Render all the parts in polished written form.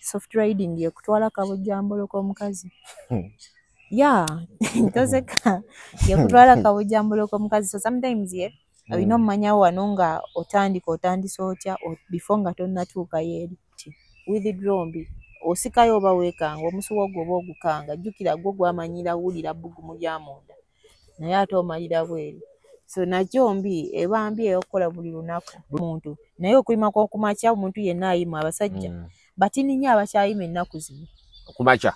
soft riding ye kutwala kabujambolo k'omukazi. Yeah, ntozeka ye kutwala kabujambolo k'omukazi. So sometimes ye abino omumanya wano nga otandise otya before nga tonnatuuka yeri withdraw mbi osikayo oba weekanga omusuwa gwo oba ogukanga jjukira gwo gwamanyira wulira bbugumu lya munda naye ate omalira bweri. So nakyo mbi eba mbi eyokukola buli lunaku muntu naye okuyima kw'okumakya omuntu yenna ayima abasajja batini nnyo abakyayima ennaku zino okumakya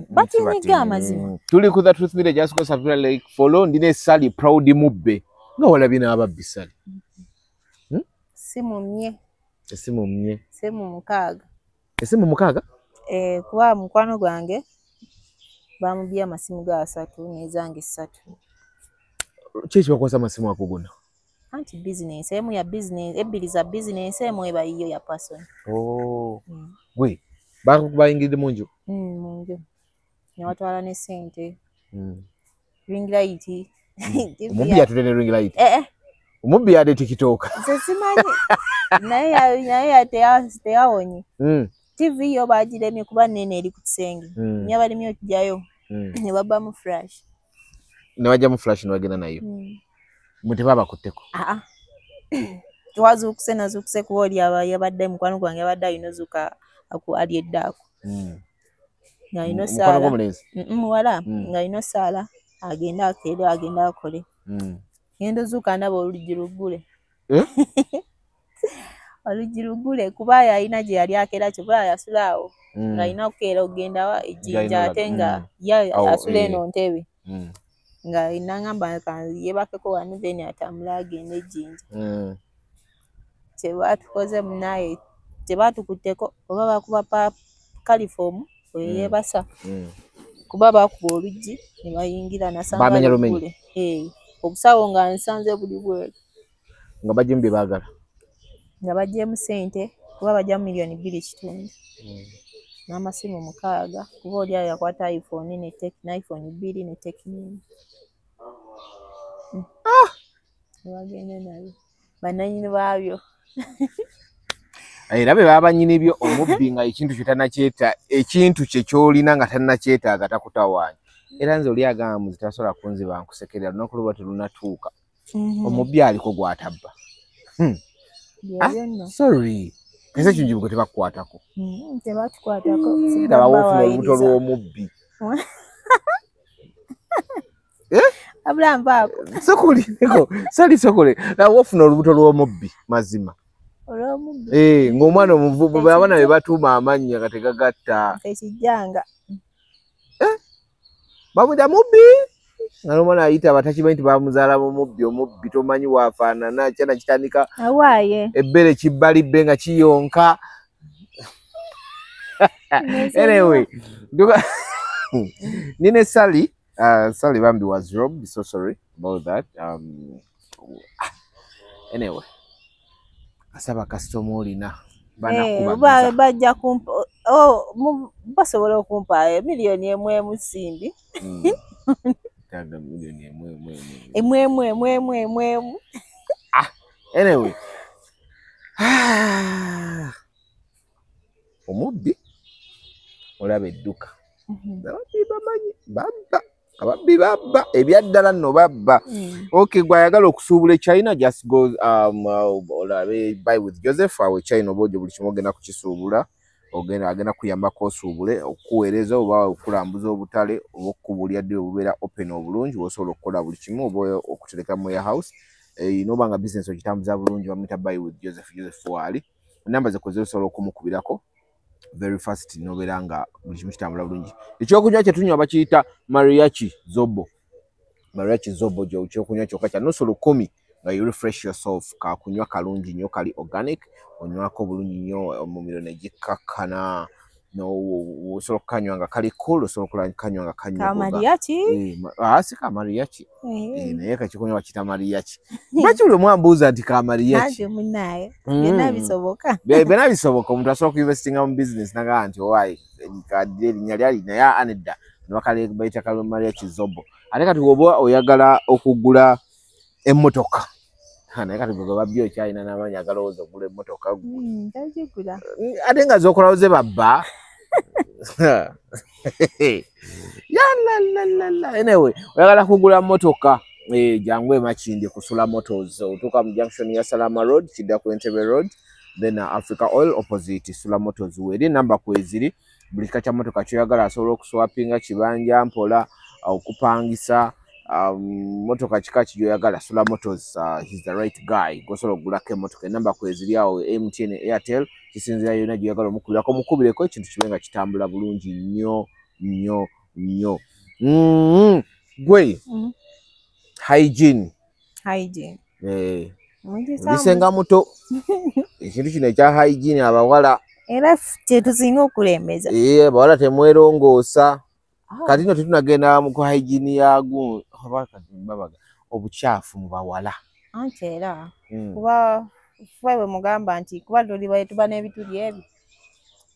batinyiga amazima. Tuli ku The Truth Media just go Sapphire Lake follow ndine Sally Proud Mubbe nga walabye n'ababbi Sally. Esimu mukaaga kuba mukwano gwange bamubye amasimu ga 3 nezange 3. Kiki bakwasa amasimu ako gonna? Anti business emu ya business ebbiri za business emu eba yiyo ya person. Gwe bayingidde munju munju nyawatwala ne sente ring light omubbi yatudde ne ring light omubbi yadde tikitoka simanyi naye teyawonye TV yo bagiremye kuba nene eri ku kisenge nya balimye okujjayo ne babbamu flash ne bajjamu flash ne bagenda nayo mute baba kutteko twazuukuse kuba oli yabadde mukwano gwange yabadde alina zuka ali eddaako ng'alina saala muwala ng'alina saala agenda akeere agenda akole ngendo zuuka ndaba oluggi luggule oluggi luggule kuba yalina gye yali akeera kyokka yasulaawo ng'alina okukeera okugenda wa ejjinja ate nga asula eno ntebe nga inangamba yebakeko wano then atambula agenda ejjinja kyebatukoze munaye tebatukutteko oba bakuba pa kalifomu oyo yebasa kuba bakuba oluggi ne bayingira nasanga luggule obusawo nga nsanze buli bweru nga bajjemu bye baagala nga bajjemu sente kuba bajjamu $2 million n'amasimu 6 kuba oli ayo yakwata iPhone ne iPhone 2 ne Tecno bagenda nayo bananyini baabyo era be baba nyini byo omubbi nga ekintu kyetanakyeta ekintu kye kyolina nga tannakyetaaga takutawaanya era nze oli agamba muzitasobola kunziba nkusekerera lunaku luba telunatuuka omubbi aliko gwatabba sorry kese kinjibu gwe tebakukwatako tebatukwatako era bawofuna olubuto lw'omubbi abulampaako sokoli sali sokole wofuna olubuto lw'omubbi mazima ng'omwana omuvubu abaana be batuuma amannya nga tegagatta ekijjanga bamwita mubbi nga n'omwana ayita abatakimanyi nti bamuzaala mu mubbi omubbi tomanyi waafaanana kyana kitandika awaaye ebbere kibbalibbe nga kiyonka anyway nine Sally Bambi was robbed, so sorry about that. Anyway, asaba customer olina bana bajja kumpa basobola okumpa $1 million emusimbi taga $1 million emwe anyway omubbi olaba edduka ababbi babba ebyaddala nno babba okay gwayagala okusuubula China just go olabe buy with Joseph awe China obojo buli kimu ogenda kukisuubula agenda kuyambako osuubule okuweereza oba okulambuza obutale oba okukubulya dde obubeera open obulungi osobola okukola buli kimu oba okutereka mu warehouse noba nga business okitambuza bulungi bamuyita buy with Joseph waali namba ze kozesa osobola okumukubirako very fast nobeera nga buli kimu kitambula bulungi. Ekyokunywa kye tunywa bakiyita mariachi zobo ekyokunywa kyokka kya nusu 10 nga you refresh yourself kakunywa kalungi nnyo kali organic onywako bulungi nnyo omumiro ne gikkakkana osobola okukanywa nga kali cool osobola okukanywa nga kanywa si kamariachi naye kakikunywa bakiyita mariachi lwaki buli omwambuuza nti kamariachi byonna bisoboka omuntu asobola okuinvestinga mu business nagaa nti owaayi kadde erinnya lyali naye anedda nebakale bayita kamariachi zobo ate kati woba oyagala okugula emmotoka naye kati gwe babbi okyalina n'amanyi agalowooza ogula emmotoka gwe tagigula ate nga z'okolawo ze babba yalalala anyway oyagala kugula mmotoka jangu emakindi kusula motors otuuka mu junction ya Salama Road kidda ku Entebbe Road then Africa Oil opposite Sula Motors weri namba kweziri buli kika kya motoka kyoyagala asobola okuswapinga kibanja mpola okupangisa motoka kika kiyoyagala Sula Motors he's the right guy gosobola okugulako emmotoka namba kweziri awo MTN Airtel kisinzira yonna gyoyagala omukubirako mukubireko ekintu kibenga kitambula bulungi nnyo gwe hygiene lisenga muto ekintu kino ekya hygiene abawala era kyetusinga okulembeza abawala temwerongoosa kati no tetunagenda mu hygiene yagu obukyafu mu bawala anti era kuba bwe mugamba nti kuba tuli tuba n'ebituli ebyo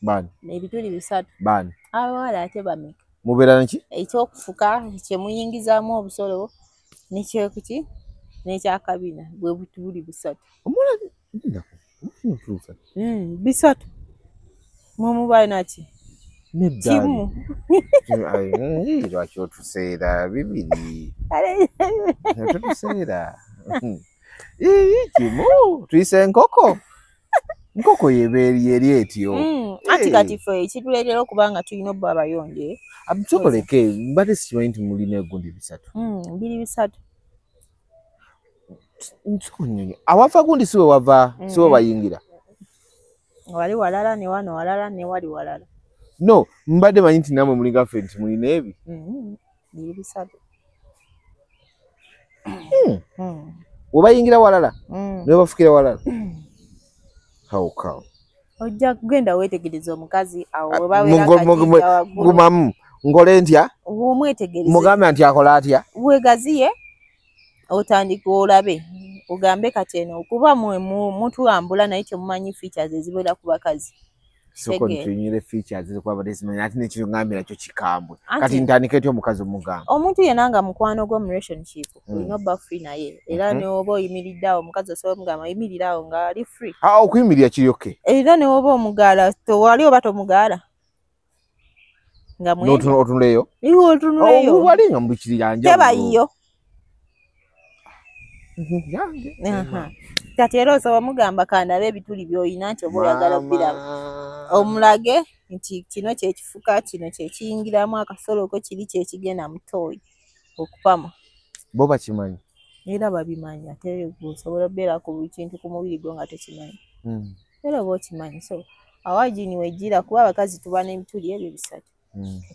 bani ebituli bisatu bani abawala ate bameka mubeera nki ekyokufuka kyemuyingizaamu obusolo nekyekuki n'ekyakabina bwe butuli busatu bisatu mumuba naki kimu lwaki otuseera bibiri tutuseera kimu tuyise enkoko yebeeri etyo anti kati ffe ekituleetera okuba nga tulina obba abayonje sokoleke mbadde sikimanyi nti mulina egundi bisatu biri bisatu awava gundi siwe wava siwe bayingira wali walala ne wano walala ne wali walala no mbadde manyi nti namwe mulinga ffe nti mulina ebi biri bisatu webayingira walala ne bafukira walala hawukawo ojja kugenda weetegereza omukazi awo we baweera gumamu ngole ntya omwetegereze mugambe nti akola atya weegaziye otandika olabe ogambe kati eno okuba mutulambula naye temumanyi features ezibeera ku bakazi soko ntunyire features ezikuba badesimanyi ati nekyo ngambira kyo kikambwe kati ntandika etyo omukazi omugamba omuntu yenna nga mukwano gwo mu relationship olina obba free naye era ne oba oyimiridde awo omukazi osobola omugamba yimirira awo nga ali free okuyimirira kiryoke era ne oba omugaala tewali oba tomugaala nga otunuleyo iwe otunuleyo wali nga mubikiriyanja tebayiyo kati era osobola mugamba kandabe ebituli by'olina nti oba oyagala biraba omulage nti kino kyekifuka kino kyekiyingiramu akasoloko kiri kyekigenda mutooyi okupama bo bakimanyi era babimanyi ate osobola obeera ku buli kintu ku mubiri gwo nga tekimanyi era oba okimanyi so awagini wejjira kuba abakazi tuba n'ebituli ebyo bisatu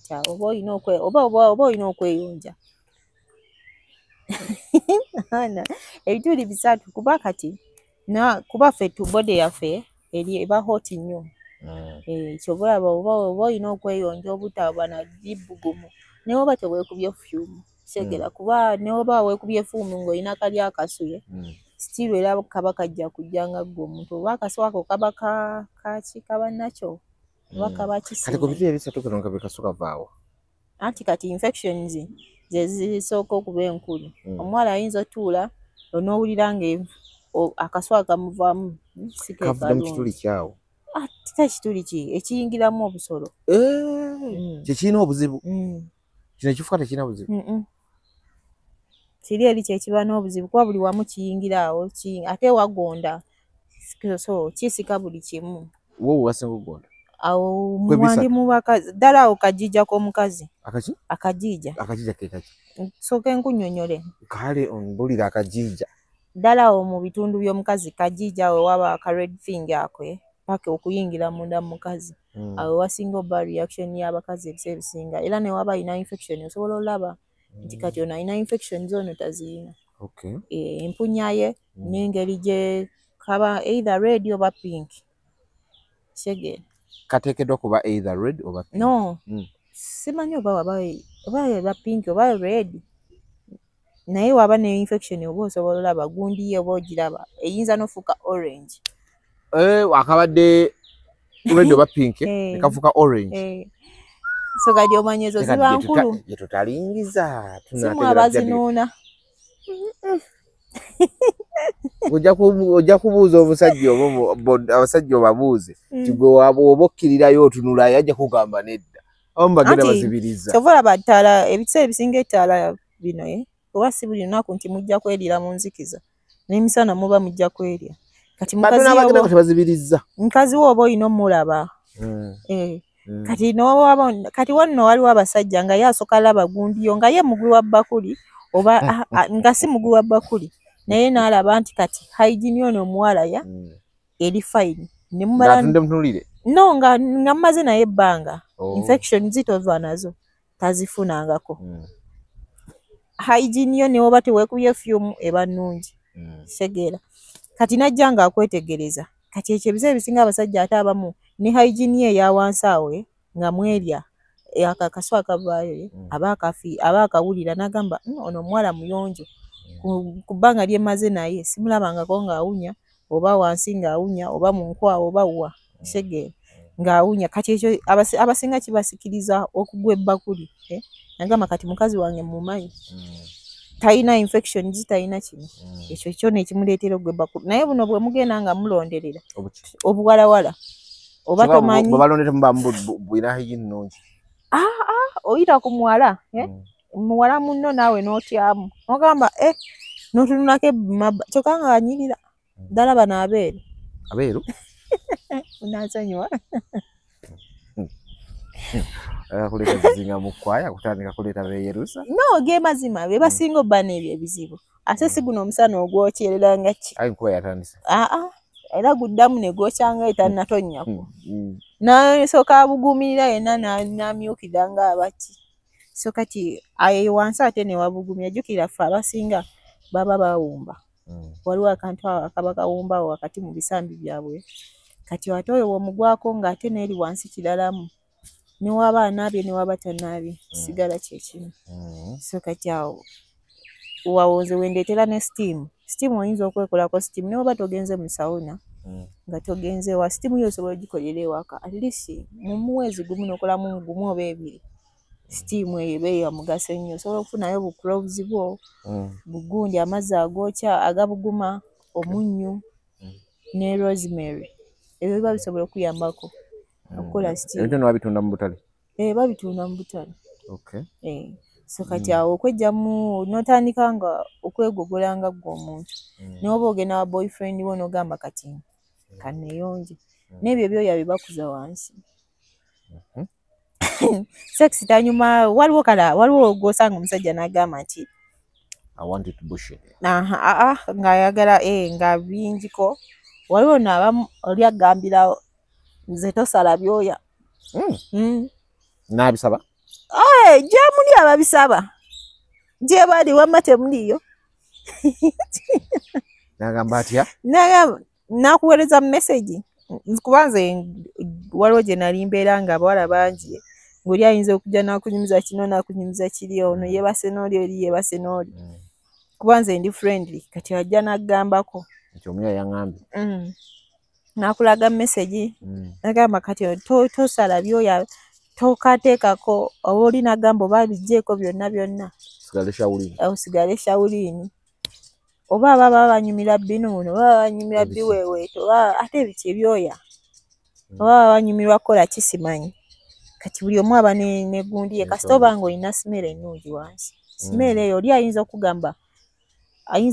kati oba olina okweyonja ebituli bisatu kuba kati kuba ffe bode yaffe eba hot nnyo kyova oba olina okweyonja obutaba na dibugumu naye oba teweekubye fumu segera kuba ne oba weekubye fumu ng'olina kali akasuye still era kaba kajja kujja nga ggwe omuntu oba akasu ako kaba kaba nakyo oba kaba kisi kati ku bituli ebisatu kano nga bikasuka vaawo anti kati infections ze zisooka okuba enkulu omuwala ayinza otuula onoowulira nga akaswa kamuvaamu kavuga kituli kyawo ate kituli ki ekiyingiramu obusolo kyekirina obuzibu kino ekifuka tekirina buzibu kiri eri kyekiba n'obuzibu kuba buli wamu kiyingira awo ate wagonda so kisika buli kimu wowe wasinga ogonda awo mwandi mu bakazi ddala awo kajija k'omukazi akajija kekaki sooka enkunnyonnyole kale onbulira akajija ddala awo mu bitundu by'omukazi kajija awo waba aka red finger ako paka okuyingira munda mu mukazi awo wasinga obba reaction y'abakazi ebiseera ebisinga era ne waba alina infection osobola olaba nti kati ono alina infection z'ono tazirina empunya ye n'engeri gye kaba either red oba pink segera kateekeddwa kuba either red oba pink no simanyi oba pink oba red naye waba ne infection oba osobola olaba gundi ye oba ogiraba eyinza n'ofuuka orange akabadde red oba pink nekafuuka orange so kati omanyi ezo ziba nkulu gye tutalingiza simu abazinuuna ojja kubuuza omusajja abasajja obabuuze ti gwe oba okkirirayo otunula yajja kugamba nedda abamu bagenda bazibiriza kyova olaba ttaala ebiseera ebisinga ettaala bino oba si buli lunaku nti mujja kwerira mu nzikiza n'emisana muba mujja kwerya kati mukazi wo oba olina omulaba kati wano waliwo abasajja nga ye asooka laba gundiyo nga ye mugwi wa bakuli oba nga si mugwi wa bakuli naye n'alaba nti kati hygiene ono omuwala eri fine no nga mumaze naye ebbanga infection zitova nazo tazifunangako hygiene yo newoba teweekubye fyumu eba nnungi segeera kati najja nga akwetegereza kati ekyo ebiseera ebisinga abasajja ate abamu ne hygiene ye eya wansi awe nga mwerya akakaso akavaayo aba akawulira n'agamba ono omuwala muyonjo ku bbanga lyemaze naye simulabangako ng'awunya oba wansi ng'awunya oba mu nkwawa oba wa segeera ng'awunya kati ekyo abasinga kibasikiriza okugwa ebbakuli nagamba kati mukazi wange mumanyi talina infection zitalina kino ekyo kyona ekimuleetera ogwa ebbakuli naye buno bwe mugenda nga mulonderera obuwalawala oba tomanyi bwina hygiene nnungi oyita ku muwala muwala munno naawe n'otyamu ogamba n'otunulako ebimaba kyokka nga anyirira ddala bano abeeru unansonyiwa kuleeta zizinga mu kwaya kutandika kuleeta beeyerusa no ge mazima be basinga obba n'ebyo ebizibu ate si guno omusana ogwokyerera nga ki nkuba yatandise era guddamu ne gwokyanga etannatonnyaku n'asooka abuguumirira yenna n'amyukira ng'abaki so kati ayo wansi ate ne wabugumya jjukira ffe abasinga baba bawumba waliwo akantu akaba kawumbawo wakati mu bisambi byabwe kati ate oyo womugwako ng'ate n'eri wansi kiralamu ne waba anaabye ne waba tannaabye kisigala kyekimu so kati awo wawonze wendeetera ne steam oyinza okwekolako steam ne waba togenze mu sawuna nga togenze wa steam yo osobola ogikolera ewaka at least mu mwezi gumu n'okolamu gumu oba ebiri steam eyo eba ya mugaso nnyo osobola okufunayo bucloves bwo bugundi amazzi agookya agabuguma omunnyu ne rosemary ebyo biba bisobola okuyambako okukola steam ebyo babitunda mu butale babitunda mu butale so kati awo okwejjamu n'otandika nga okwegogola nga gwe omuntu n'oba ogenda wa boyfriend wo n'ogamba kati kanneeyonje n'ebyo byoya bibakuza wansi sex tanyuma waliwo gw'osanga omusajja n'agamba nti ng'ayagala nga bingiko waliwo n'abamu oli agambira nze tosala byoya n'abisaba gye muli ababisaba gye bali wamma temuliyo n'agamba atya n'akuweereza mu message kuba nze waliwo gye nali mbeera nga abawala bangi ng'oli ayinza okujja n'akunyumiza kino n'akunyumiza kiri ono yeebase n'oli oli yeebase n'oli kuba nze ndi friendly kati ajja n'aggambako nti omuya yaŋŋambye n'akulaga message n'agamba kati tosala byoya tokateekako oba oli n'agamba oba biggyeeko byonna osigale shawulini oba baba banyumira binuuno oba banyumira biweeweeto ate ebiki ebyoya oba banyumirwa kukola kisimanyi kati buli omu aba ne gundi ye kasita oba nga olina simere ennungi wansi simere eyo oli ayinza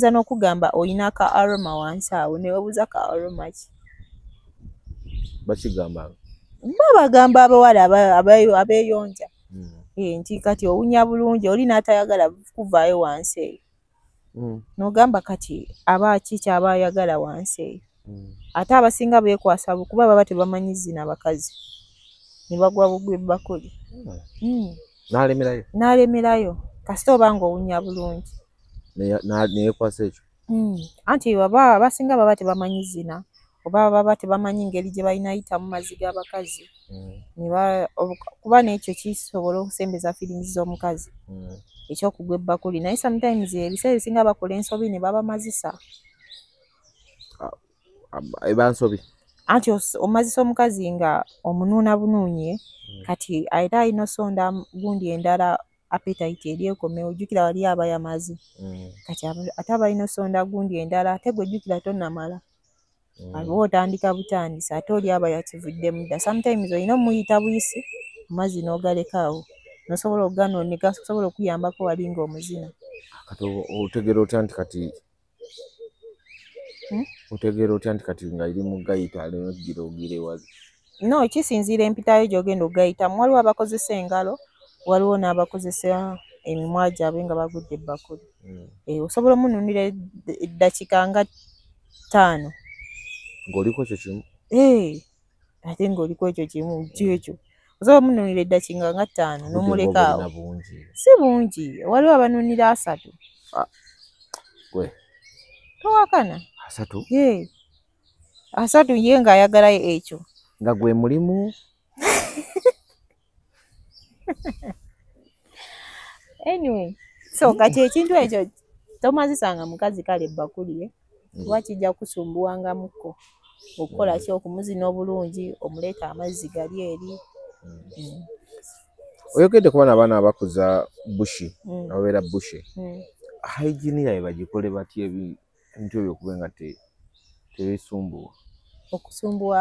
n'okugamba olina ka aroma wansi awo ne weebuuza ka aroma ki bakigamba bagamba abawala abeeyonja nti kati owunya bulungi oli n'atayagala kuvaayo wansi eyo n'ogamba kati aba kiki aba ayagala wansi eyo ate abasinga beekwasa kuba baba tebamanyi zina bakazi ne bagwa bugwa ebbakuli n'alemerayo kasita oba nga owunya bulungi neyekwasa ekyo anti abasinga baba tebamanyi zina oba baba tebamanyi ngeri gye balina yita mu mazzi g'abakazi kuba n'ekyo kisobola okusembeza feelings z'omukazi ekyokugwa ebbakuli naye sometimes ebiseera ebisinga bakola ensobi ne babamazisa ebansobi anti omazisa omukazi nga omunuuna bunuunye kati era alina osonda gundi endala appetite eri ekome ojjukira wali abayamazi kati ate abalina sonda gundi endala ate gwe jjukira tonnamala aliwo otandika butandisi ate oli aba yakivudde mudda sometimes olina omuyita buyisi amazzi n'ogalekaawo nosobola okuganooneka gasobola okuyambako wali ng'omuzina kati otegeera otya nti kati otegeera otya nti kati nga iri mu gayita alinogira ogirewazi no kisinziira empitayo gy'ogenda ogayitamu waliwo abakozesa engalo waliwo n'abakozesa emimwa gyabwe nga bagudde ebbakuli osobola omununira eddakiika nga 5 ng'oliko ekyo kimu ate ng'oliko ekyo kimu kyekyo osobola omununira eddakiika nga 5 n'omulekaawo si bungi waliwo abanunira 3 gwe towakana 3 3 ye ng'ayagalayo ekyo nga gwe mulimu anyway so kati ekintu ekyo tomazisanga mukazi kale ebbakuli kuba kijja kusumbuwangamukko okukola ki okumuzina obulungi omuleeta amazzi gali eri oyogedde ku bana abaana abakuza bushi ababeera bushi hygiene yaabwe bagikole batya ebintu ebyo okuba nga tebisumbuwa okusumbuwa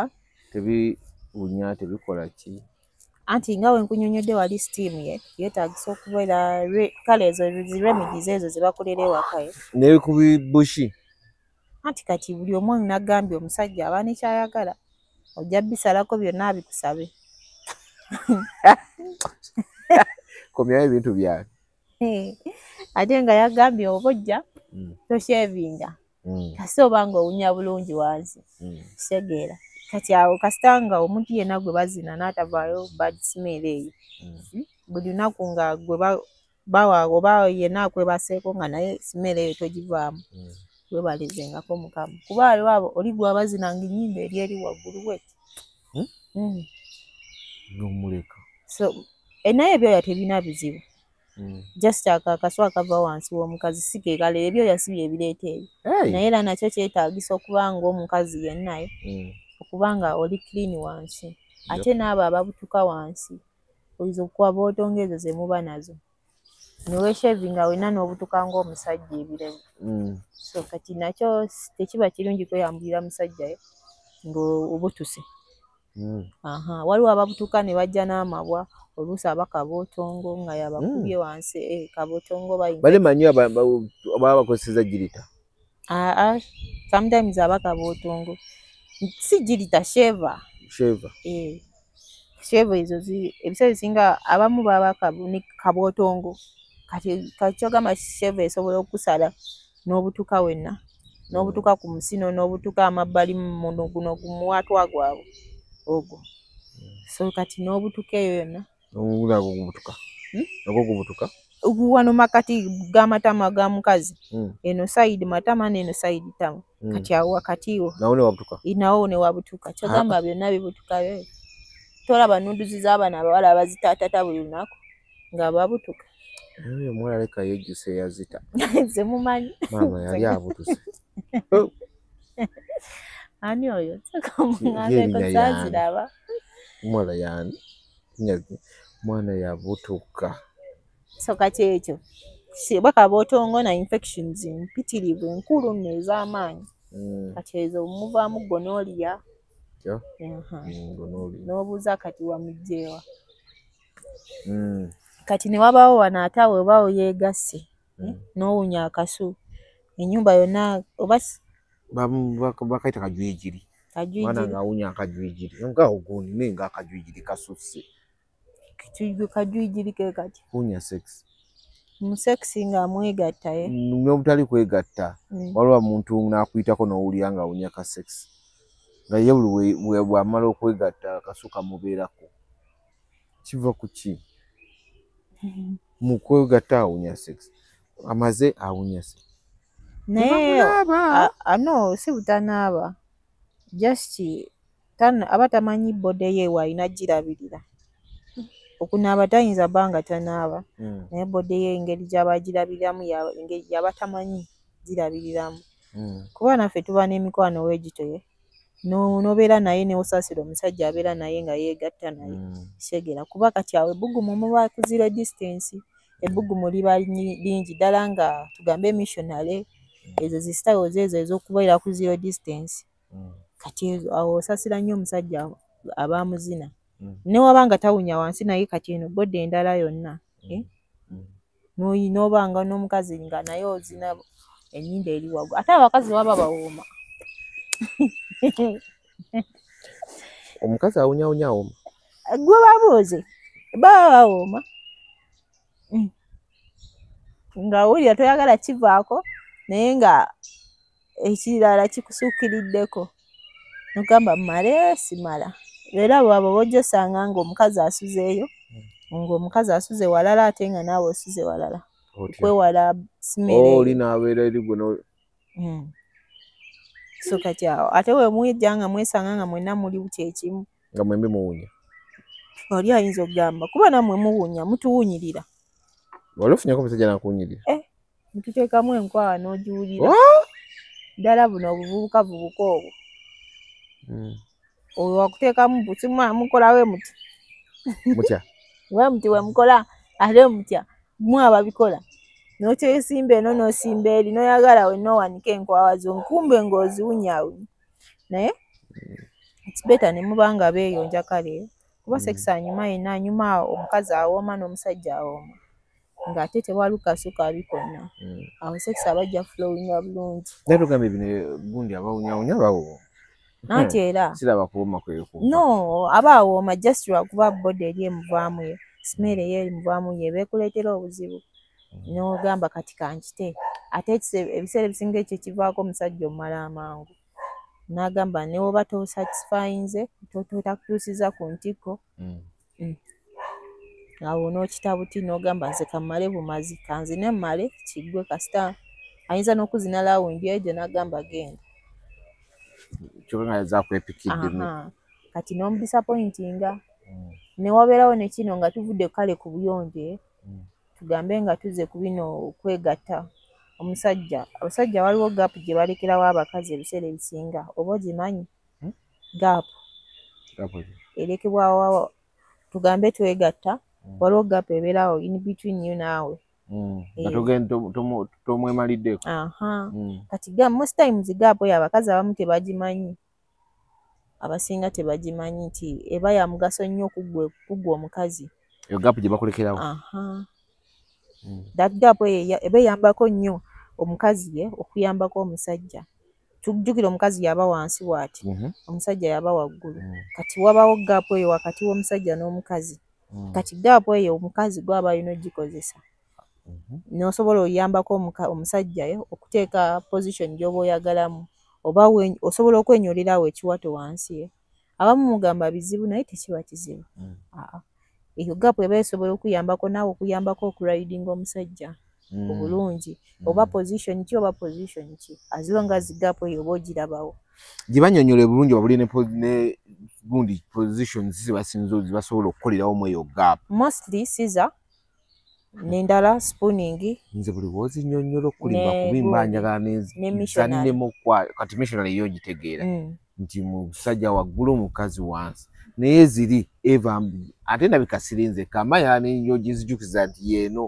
tebiwunya tebikola ki anti nga we nkunyonyodde wali steam yeetaagisa okubeera kale ezo remedies ezo ze bakolera ewaka n'ebikubi bushi anti kati buli omu nagambye omusajja aba nekyayagala ojja bisalako byonna abikusabe komyayo ebintu byawe ate nga yagambye oba ojja toshevinga kasi oba nga owunya bulungi wansi kitegeera kati awo kasita nga omuntu yenna gwe bazina n'atavaayo bad smell eyo buli lunaku nga gwe bawa oba yenna akwebaseeko nga naye smell eyo togivaamu webalizengako mukama kuba aliwo abo oli gwe abazinanga ennyimba eri eri waggulu bweti n'omuleka so naye ebyoya tebina bizibu just akakaso akava wansi w'omukazi si keekala ebyoya si bye bireeta ebyo naye era nakyo kyetaagisa okuba nga omukazi yennayo okuba nga oli clean wansi ate n'abo ababutuka wansi oyinza okuba bootonga ezo ze muba nazo niweeshevinga wenna n'obutuka ng'omusajja ebirevu so kati nakyo tekiba kirungi kweyambulira musajjayo ng'obutuse waliwo ababutuka ne bajja n'amabwa oluusi abakabootongo nga yabakubye wansi kabootongo bale manyi baba bakozeseza girita sometimes abakabootongo si girita sheva ezo ebiseera bisinga abamu baba kabootongo kati kyogamba sheva esobola okusala n'obutuka wenna n'obutuka ku musino n'obutuka amabbali muno guno gumuwatwa gwabwe ogwo so kati n'obutuka eyo yonna wano makati g'amatama ga mukazi eno side matama n'eno side tama kati awo wakatiwo nawo ne wabutuka kyogamba byonna bibutukayo tolaba nunduzi z'abaana abawala abazitaatata buli lunaku nga babutuka omwala leka yejjuse yazita zemumanyi maama yali abutuse ani oyo ngameko zaziraba omwala yani mwana yabutuka so kati ekyo bakabootongo na infections mpitirivu enkulu nno ez'amaanyi kati ezo muvaamu gonorrhea n'obuuza kati wamugjeewa kati ne wabaawo wano ate awo oba yeegasse n'owunya akasu ennyumba yonna oba bakaita kajwijiri mwana ng'awunya akajwijiri nga ogundi naye nga akajwijiri kasusse kajwijiri ke kati wunya sex mu sex nga amwegatta n'obutali kwegatta waliwo muntu n'akuyitako n'owulira nga awunya ka sex nga ye buli bw'amala okwegatta akasu kamubeerako kiva ku ki mu kwegatta awunya sex amaze awunya sex naye no si butanaaba just aba tamanyi bode ye waalina girabirira okunaaba tayinza bbanga tanaaba naye bode ye engeri gy'abagirabiramu engeri gy'aba tamanyi girabiriramu kuba naffe tuba n'emikwano weegitoye n'obeera naye n'osaasira omusajja abeera naye nga yeegatta naye segera kuba kati awo ebbugumu muba ku zero distance ebbugumu liba lingi ddala nga tugambe missionary ezo zi styles ezo ez'okubeera ku zero distance kati awo osasira nnyo omusajja abamuzina ne wabanga tawunya wansi naye kati eno bodde endala yonna n'obanga n'omukazi nga naye ozina ennyindo eri waggulu ate abakazi baba bawooma omukazi awunyawunya awooma gwe babuuze baba bawooma nga wulira toyagala kivaako naye nga ekirala kikusuukiriddeko nogamba mmale simala era bwaba bojja osanga ng'omukazi asuzeeyo ng'omukazi asuze walala ate nga naawe osuze walala okwewala simere oli n'abeera eri gwe so kati awo ate we mujja nga mwesanga nga mwenna muli kyekimu nga mwembi muwunya oli ayinza okugamba kuba nammwe muwunya mutuwunyirira wali ofunyako omusajja nakuwunyirira mututeekamu enkwawa n'ogiwulira ddala buno obuvubuka vubuka obwo oyo wakuteekamu butima mukolawe muti mutya we muti we mukola ate mutya mwe ababikola n'okyesimba eno n'osimba eri n'oyagala wenna owanike enkwawa zo nkumbe ng'oziwunyawunya naye ekibeta ne muba nga beeyonja kale kuba sekisa anyuma yenna anyuma omukazi awooma n'omusajja awooma ng'ate tewalukasuka abikonna awo sekisa abajja flowinga bulungi naye tugambe bino gundi abawunyawunya bawooma anti era siraba kuwooma kweku no aba awooma just lwakuba body eri emuvaamu ye simere ye emuvaamu ye beekuleetera obuzibu n'ogamba kati kankite ate ebiseera ebisinga ekyo kivaako omusajja omumala amangu n'agamba ne woba tosatisfyinze totakutuusiza ku ntikko awo n'okita buti n'ogamba nze kammale bumazi kanzine mmale kiggwe kasita ayinza n'okuzina laawundi egyo n'agamba genda kyokka nga zakwepikidde kati n'omudisappointinga ne wabeerawo ne kino nga tuvudde kale ku buyonje tugambe nga tuze ku bino kwegatta abasajja waliwo gaapu gye balekerawo abakazi ebiseera ebisinga oba ogimanyi gaapu erekebwawo tugambe twegatta waliwo gaapu ebeerawo in between you naawe tomwemaliddeko kati most times gaapu eyo abakazi abamu tebagimanyi abasinga tebagimanyi nti eba ya mugaso nnyo okuggwa omukazi eyo gaapu gye bakulekerawo that gaapu eyo eba eyambako nnyo omukazi ye okuyambako omusajja tujjukira omukazi yaba wansi bw'ati omusajja yaba waggulu kati wabawo gaapu eyo wakati w'omusajja n'omukazi kati gaapu eyo omukazi gwaba alina ogikozesa n'osobola oyambako omusajja ye okuteeka position gy'oba oyagalamu oba osobola okwenyolerawo ekiwato wansi ye abamu mugamba bizibu naye tekiba kizibu eyo gaapu eba esobola okuyambako naawe okuyambako okuridinga omusajja obulungi oba position ki oba position ki as long as gaapu eyo oba ogirabawo gye banyonyole bulungi wabuli ne gundi positions zibasinza zibasobola okukolerawo mu eyo gaapu mostly scissor n'endala spooning nze buli bwozinyonnyola okulimba kubimba njagala nezannemu kati missionary yo gitegeera nti musajja waggulu omukazi wansi naye ziri eva ate nabikasirinze kamanya nenyo gizijukiza nti yeeno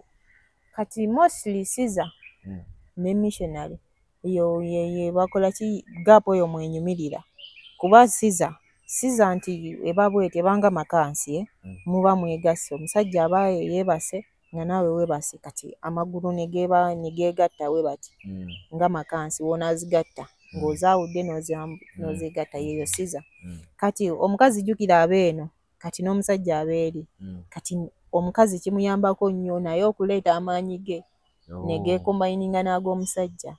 kati mostly scissor ne missionary ye bakola ki gaapu eyo mwenyumirira kuba scissor nti eba bwete ebanga makansi muba mwegase omusajja aba yeebase nga naawe weebase kati amagulu ne geegatta we bati nga makansi woona azigatta ng'ozaawudde n'ozeegatta yeeyo scissor kati omukazi jjukira abeeno kati n'omusajja abeeri kati omukazi kimuyambako nnyo naye okuleeta amaanyi ge ne geekombayininga n'ag'omusajja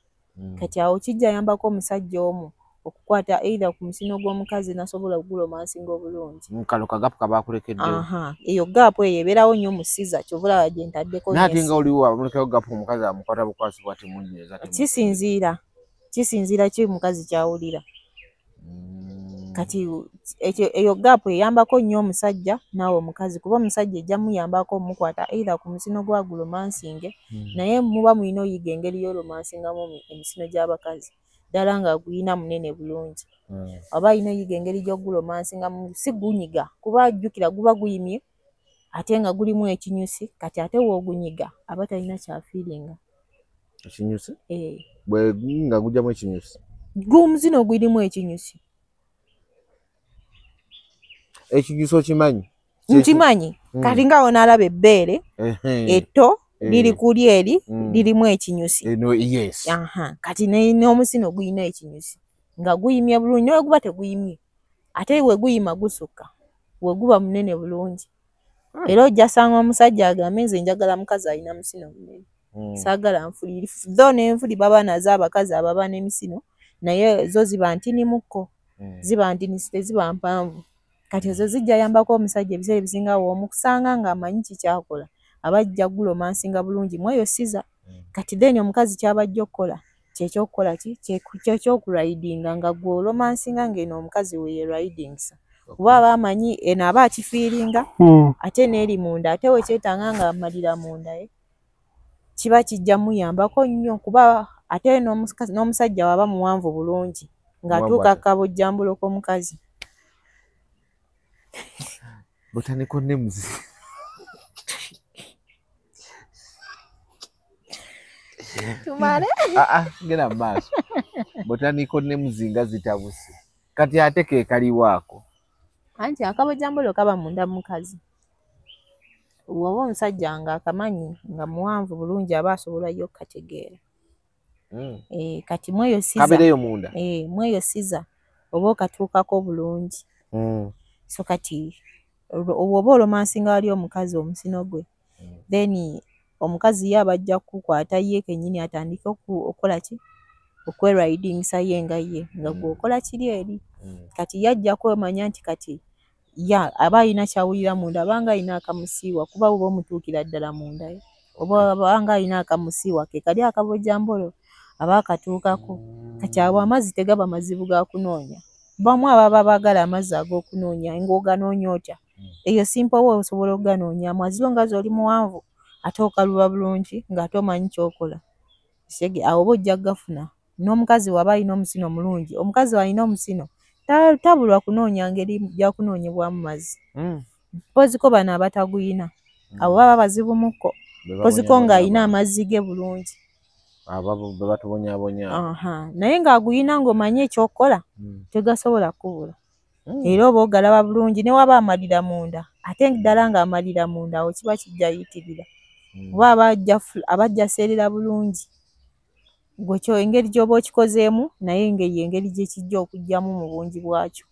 kati awo kijja yambako omusajja omu okukwata either ku musino gw'omukazi nasobola okugulomansinga obulungi kano kagaapu kaba akulekeddewo eyo gaapu eyo ebeerawo nnyo mu scissor kyovula gye ntaddeko naate nga oliwo abamulekayo gaapu omukazi amukwata bukwasi bwati munyeza kisinziira ki mukazi kyawulira kati eyo gaapu eyambako nnyo omusajja naawe omukazi kuba omusajja ejja muyambako omukwata either ku musino gwa gulomansinge naye muba mulina oyiga engeri y'olomansingamu emisino gy'abakazi ddala nga guyina munene bulungi oba alina oyiga engeri gy'ogulomansingamu si gunyiga kuba jjukira guba guyimye ate nga gulimu ekinyusi kati ate w'ogunyiga aba talina kyafiiringa. Ekinyusi? Eh. Bwe nga gujjamu ekinyusi? Gw'omuzino gulimu ekinyusi. Ekinyusi okimanyi? Nkimanyi. Kati nga onaalaba ebbeere etto liri kuli eri lirimu ekinyusi. Yes. Kati n'omusino guyina ekinyusi nga guyimye bulungi naye guba teguyimye ate we guyima gusukka we guba munene bulungi. Era ojja sanga omusajja agambe nze njagala mukazi alina musino munene. Saagala nfuli. Tho n'enfuli baba nazo abakazi ababa n'emisino naye zo ziba ntinimukko. Ziba ntinisi ziba mpanvu. Kati ezo zijja yambako omusajja ebiseera ebisinga w'omukusanga ng'amanyi kikyakola abajja gulomansinga bulungi mweyo siza. Kati then omukazi kyabajja okukola kyekyokukola kyekyokuridinga nga gw'olomansinga ng'eno omukazi we ye ridingisa. Kuba aba amanyi eno aba akifiiringa ate n'eri munda ate we kyetanga ng'amalira munda kiba kijja muyambako nnyo kuba ate n'omusajja waba muwanvu bulungi ng'atuuka kabojjambulo k'omukazi. Botanical names. Tumare? Gena maaso. Botanical names nga zitabuse. Kati ate ke kaliwaako. Anti akabojjambulo kaba munda mukazi. Woba omusajja nga akamanyi nga muwanvu bulungi aba asobola yo kategeera. Kati mweyo siza. Kabereyo munda. Mweyo siza. Oba okatuukako bulungi. So kati oba olomansinga wali omukazi omusino gwe then omukazi ye abajja kukwata ye kennyini atandike okukola ki okweridingisa ye nga ye nga gwokola kiri eri. Kati yajja kwemanya nti kati aba alina kyawulira munda abanga alina akamusiiwa kuba oba omutuukira ddala munda ye oba abanga alina akamusiiwa ke kali akabojjambolo aba akatuukako. Kati abo amazzi tegaba mazibu ga kunoonya. Bamu ababa baagala amazzi ag'okunoonya ng'oganoonya otya eyo simple we osobola okuganoonya mwaziro nga z'oli muwanvu ate okaluba bulungi ng'ate omanyi ky'okola. Awo oba ojja gafuna. N'omukazi waba alina omusino mulungi omukazi alina omusino tabulwa kunoonya ngeri gya kunoonyebwamu mazzi. Mpoziko bano abataguyina abo baba bazibu mukko. Mpoziko ng'alina amazzi ge bulungi. Ababo batubonyaabonya. Naye ng'aguyina ng'omanyi ekyokukola tegasobola kubula. Era oba ogalaba bulungi ne waba amalira munda ate ddala ng'amalira munda awo kiba kijja yitirira. Oba abajja seerera bulungi gwekyo engeri gy'oba okikozeemu naye engeri gye kijja okujjamu mu bungi bwakyo.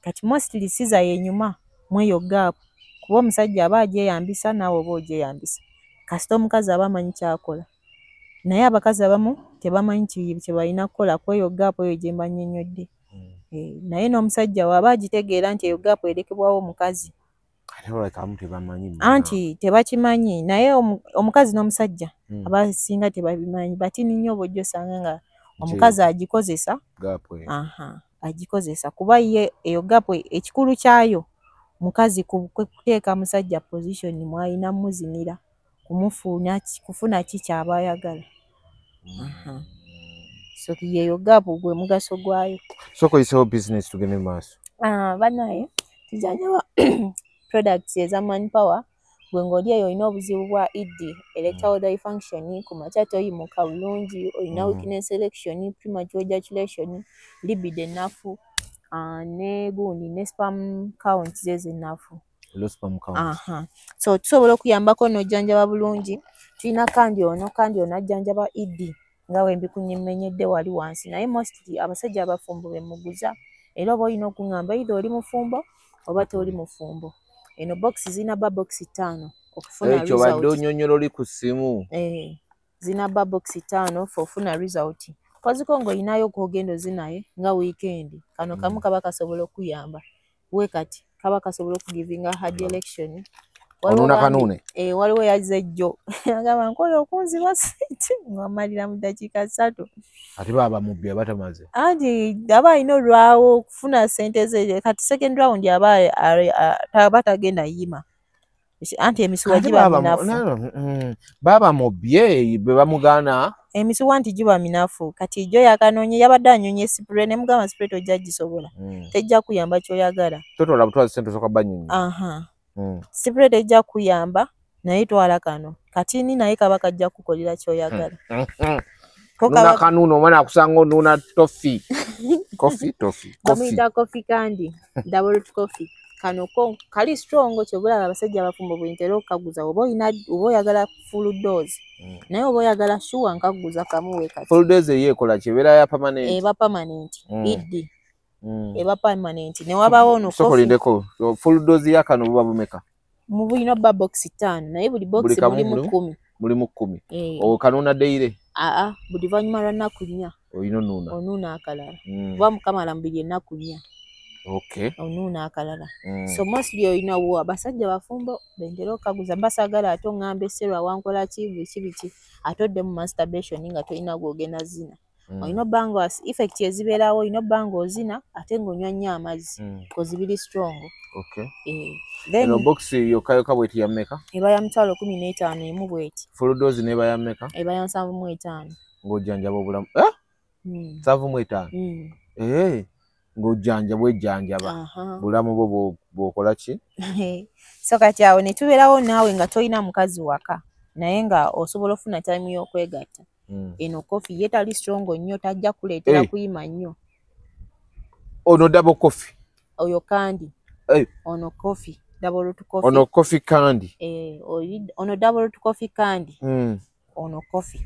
Kati mostly siza yenyuma mweyo gaapu kuba omusajja aba agyeyambisa naawe oba ogyeyambisa kasita omukazi aba amanyi kyakola. Naye abakazi abamu tebamanyi kye balina kukola ku eyo gaapu eyo gye mba nnyonnyodde. Naye n'omusajja waba agitegeera nti eyo gaapu erekebwawo omukazi anti tebakimanyi naye omukazi n'omusajja abasinga tebabimanyi batini nnyo oba ojja osanga nga omukazi agikozesa agikozesa kuba ye eyo gaapu ekikulu kyayo mukazi kuteeka musajja position mwalina muzinira kufuna ki kyaba ayagala. So yeyo gaapu gwe mugaso gwayo. Soko iseho business tugende maaso. Banaye tujanjaba products eza manpower gwe ng'oli eyo olina obuzibu bwa ED erectile dysfunction ku makya toyimuka bulungi olina weakness erection premature ejaculation libido ennafu ne gundi ne sperm count zeze ennafu. So tusobola okuyambako n'ojjanjaba bulungi. Tulina kandi ono ajjanjaba ED nga we mbikunyemmenyedde wali wansi naye mostly abasajja abafumbo be muguza era oba olina okuŋŋamba either oli mufumbo oba toli mufumbo. Eno box zina ba box 5 okufuna result. Ekyo wadde onnyonnyola oli ku ssimu. Zina ba box 5 ofuna result. Koziko ng'olinayo kw'ogenda ozinaye nga weekend kano kamu kaba kasobola okuyamba. We kati kaba kasobola okugivinga hard election. Onuna kanune. Waliwo yazze jjo. Agamba nkoyo okunziba sente ng'amalira mu ddakiika 3. Ate baba mubbi abatamaze. Anti aba alina olwawo okufuna sente ze kati second round aba tagenda yima. Anti emisuwa giba minafu. Baba mubbi bwe bamugaana. Emisuwa anti giba minafu. Kati jjo yakanoonye yabadde anyoonye spray ne mugamba spray tojja gisobola. Tejja kuyamba ky'oyagala. Totola butwazi sente soka banyonyi. Spread ejja kuyamba naye twala kano katini naye kaba kajja kukolera kyoyagala. Nuna kanuno mwana akusanga nuna toffee. Coffee. Bamuyita coffee candy. Double coffee. Kano kali strong kyobula abasajja abafumbo bwintera okaguza oba oyagala full dose. Naye oba oyagala sure nkaguza kamuwe kati. Full dose yekola kibera ya permanent. Eba permanent. Iddi. Eba permanent. Ne wabawo ono coffee. Sokolindeko full dose ya kano buba bumeka. Mu bulina box 5 naye buli box mulimu 10. Mulimu 10. O kanuna deire. Buli vanyuma lwa nnaku 4. Oyino nuna. Onuna akalala. Kuba mukamala mbiri ennaku 4. Okay. Onuna akalala. So mostly oyina wo abasajja bafumbo bendera okaguza mbasagala ato ngambe serwa wankola kibiki atodde mu masturbation nga toyina gwogena zina. Oyina bango effect eziberawo oyina bango zina ate ngonywa nnyo amazzi kozibiri strong. Okay. Then no box yo kayo kabweti ya meka. Eba ya mtalo 15 emu bweti. Full dose neba ya meka. Eba ya 7.5. Ngojanja bobulamu. 7.5. Ngojanja bwejjanjaba. Bulamu bobo bokola ki? So kati awo ne tuberawo naawe nga toyina mukazi waka naye nga osobola ofuna time y'okwegatta. Eno coffee yetali strong nnyo tajja kuleetera kuyima nnyo. Ono double coffee. Oyo kandi. Ono coffee. Double coffee. Ono coffee candy. Ono double coffee candy. Ono coffee.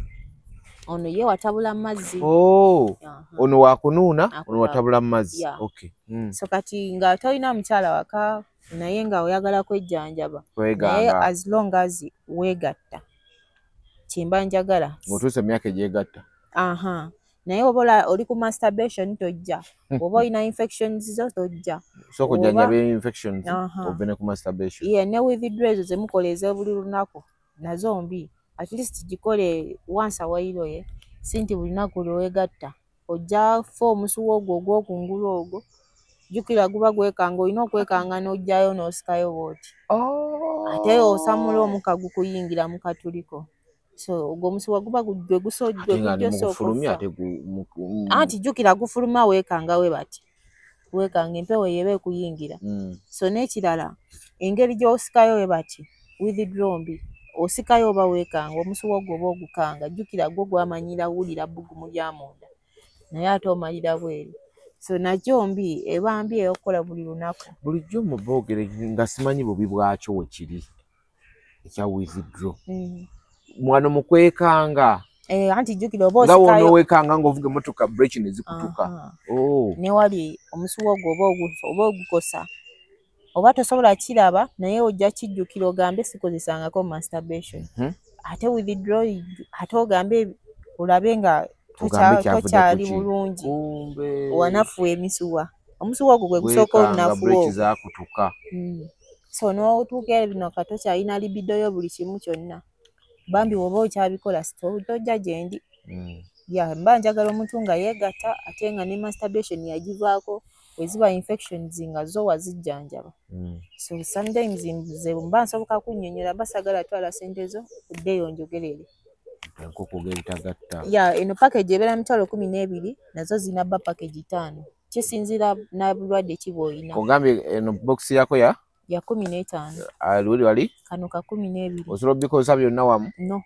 Ono ye watabula mazzi. Ono wakununa, ono watabula mazzi. Okay. So kati nga toyina mukyala waka naye nga oyagala kwejjanjaba. Naye as long as wegatta. Kimba njagala. Ngotuse myaka ejegatta. Naye obola oli ku masturbation tojja. Oba oyina infections zo tojja. So kujjanjabe infections ovene ku masturbation. Ne withdrawals zemukoleza buli lunaku nazo mbi. At least jikole once a while ye. Sinti buli lunaku lwegatta. Ojja omusuwo ogwo ogw'okungulu ogwo. Jukira guba gwekanga oyina okwekanga n'ojjayo n'osikayo bwoti. Ate osamula omukagu kuyingira mu katuliko. So ogwo omusuwa guba gwe gusojjwe gujjosokufa. Anti jukira gufuluma weekanga we bati. Weekanga empewo yebe kuyingira. So n'ekirala engeri gy'osikayo we bati withdraw mbi. Osikayo oba weekanga omusuwa ogwo oba ogukanga jukira gwo gwamanyira wulira bbugumu lya munda. Naye ate omalira bweru. So nakyo mbi eba mbi eyokola buli lunaku. Bulijjo mu boogere nga simanyi bubi bwakyo wekiri. Ekya withdraw. Mwana mukwekanga. Anti jukira oba osikayo. Nga wono wekanga ng'ovuga emmotoka break ne zikutuka. Ne wali omusuwa ogwo oba ogukosa. Oba tosobola kiraba naye ojja kijjukira ogambe sikozesangako masturbation. Ate withdraw ate ogambe olabe nga tokyali bulungi. Wanafu emisuwa. Omusuwa ogwo gwe gusooka onafuwa. So n'otuuka bino katoki alina libido yo buli kimu kyonna. Bambi woba okyabikola tojja gyendi. Mba njagala omuntu nga yeegatta ate nga ne masturbation yagivaako. Weziba infections nga zo wazijjanjaba. So sometimes nze mba nsoboka kunnyonnyola basagala twala sente zo oddeeyo njogerere. Eno package ebeera mitwalo 12 nazo zina bba package 5. Kisinzira na bulwadde kiboyina. Ogambye eno box yako ya 15. Wali? Kano ka 12. Osobola bikoza byonna wamu? No.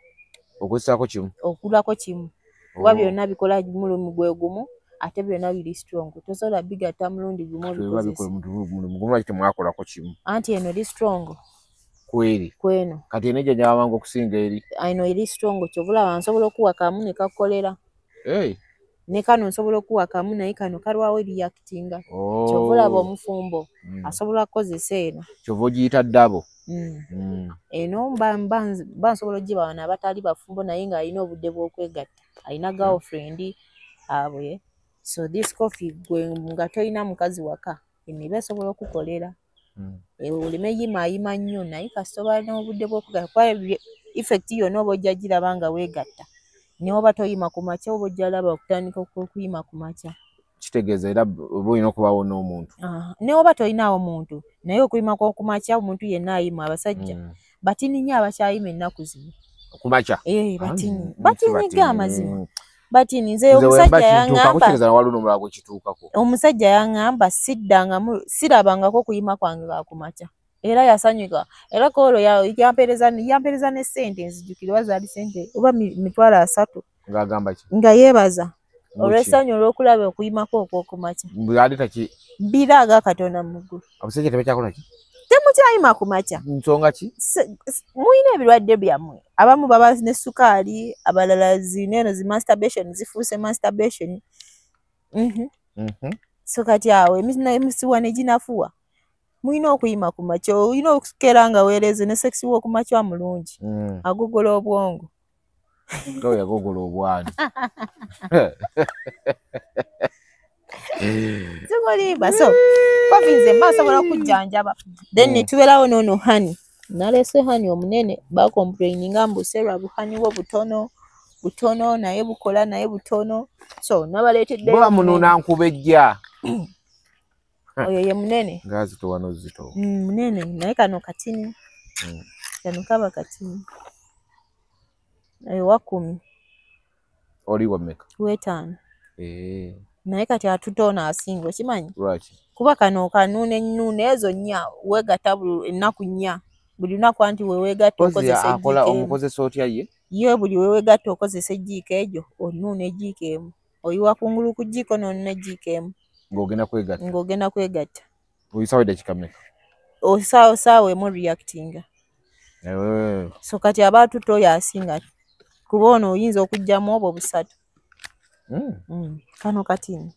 Okusako kimu? Okulako kimu. Kuba byonna bikola mulumu gwe gumu. Ate byonna biri strong. Tosobola bigatta mulundi gumu bikozesa. Mugumula kite mwakolako kimu. Anti eno eri strong. Kweri. Kweno. Kati enejja wangu okusinga eri. Eno eri strong kyobula nsobola okuwa kamu ne kakolera. Ne kano nsobola okuwa kamu naye kano kalwawo reactinga. Kyobula omufumbo. Asobola kukozesa eno. Kyovo giyita double. Eno mba nsobola ogiba wana abatali bafumbo naye nga alina obudde bw'okwegatta. Alina girlfriend abwe. So this coffee gwe nga toyina mukazi waka emibe esobola okukolera. Oleme yima nnyo naye kasitoba n'obudde bw'okugatta kwa effect yonna oba ojja giraba nga weegatta. Ne oba toyima ku makya oba ojja laba okutandika okuyima ku makya. Kitegeeza era oba olina okubawo n'omuntu. Ne oba toyinaawo muntu naye okuyima ku makya omuntu yenna ayima abasajja. Batini nnyo abakyayima ennaku zino. Ku makya? Batini g'amazima. Batini nze omusajja yaŋŋamba sirabangako kuyima kwange ku makya. era yasanyuka era kolo yampereza ne sente nzijukira wazali sente oba mitwala 3 ngagamba ki nga yebaza olw'essanyu olw'okulaba okuyimako okw'okumakya mbadde ki biraga Katonda mu ggulu abasajja tebakyakola ki temukyayima kumakya nsonga ki muyina ebirwadde byammwe abamu baba ne sukaali abalala zineeno zi masturbation zifuuse masturbation so kati awo emisiwa ne ginafuwa muyina okuyima kumakya olina okukeera nga weereze ne sekisi w'okumakya mulungi agogola obwongo nga yagogola obwani tukolimba so kofinze mbasobola okujjanjaba then netubeerawo noono hani nalese hani omunene bakomplaininga mbuserwa buhani bwo butono naye bukola naye butono so nabaleetedde bamununa nkubejja oyo ye munene ngazitowa nozito munene naye kano katini kano kaba katini ayo 10 oli wameka wetano naye kati atutona asinga okimanyi kuba kano kanuune nnuune ezo nnya weegata ennaku nnya buli lunaku anti weweegatta okozesa ejjiika omukozesa otya ye buli weweegatta okozesa ejjiika egyo onuuna ejjiika emu oyiwa kungulu ku jjiiko n'onuna ejjiika emu ng'ogenda kwegatta oyisawo eddakiika mmeka osaawa emu reactinga so kati aba atuta oyo asinga kuba ono oyinza okugyamu obwo 3 kano katini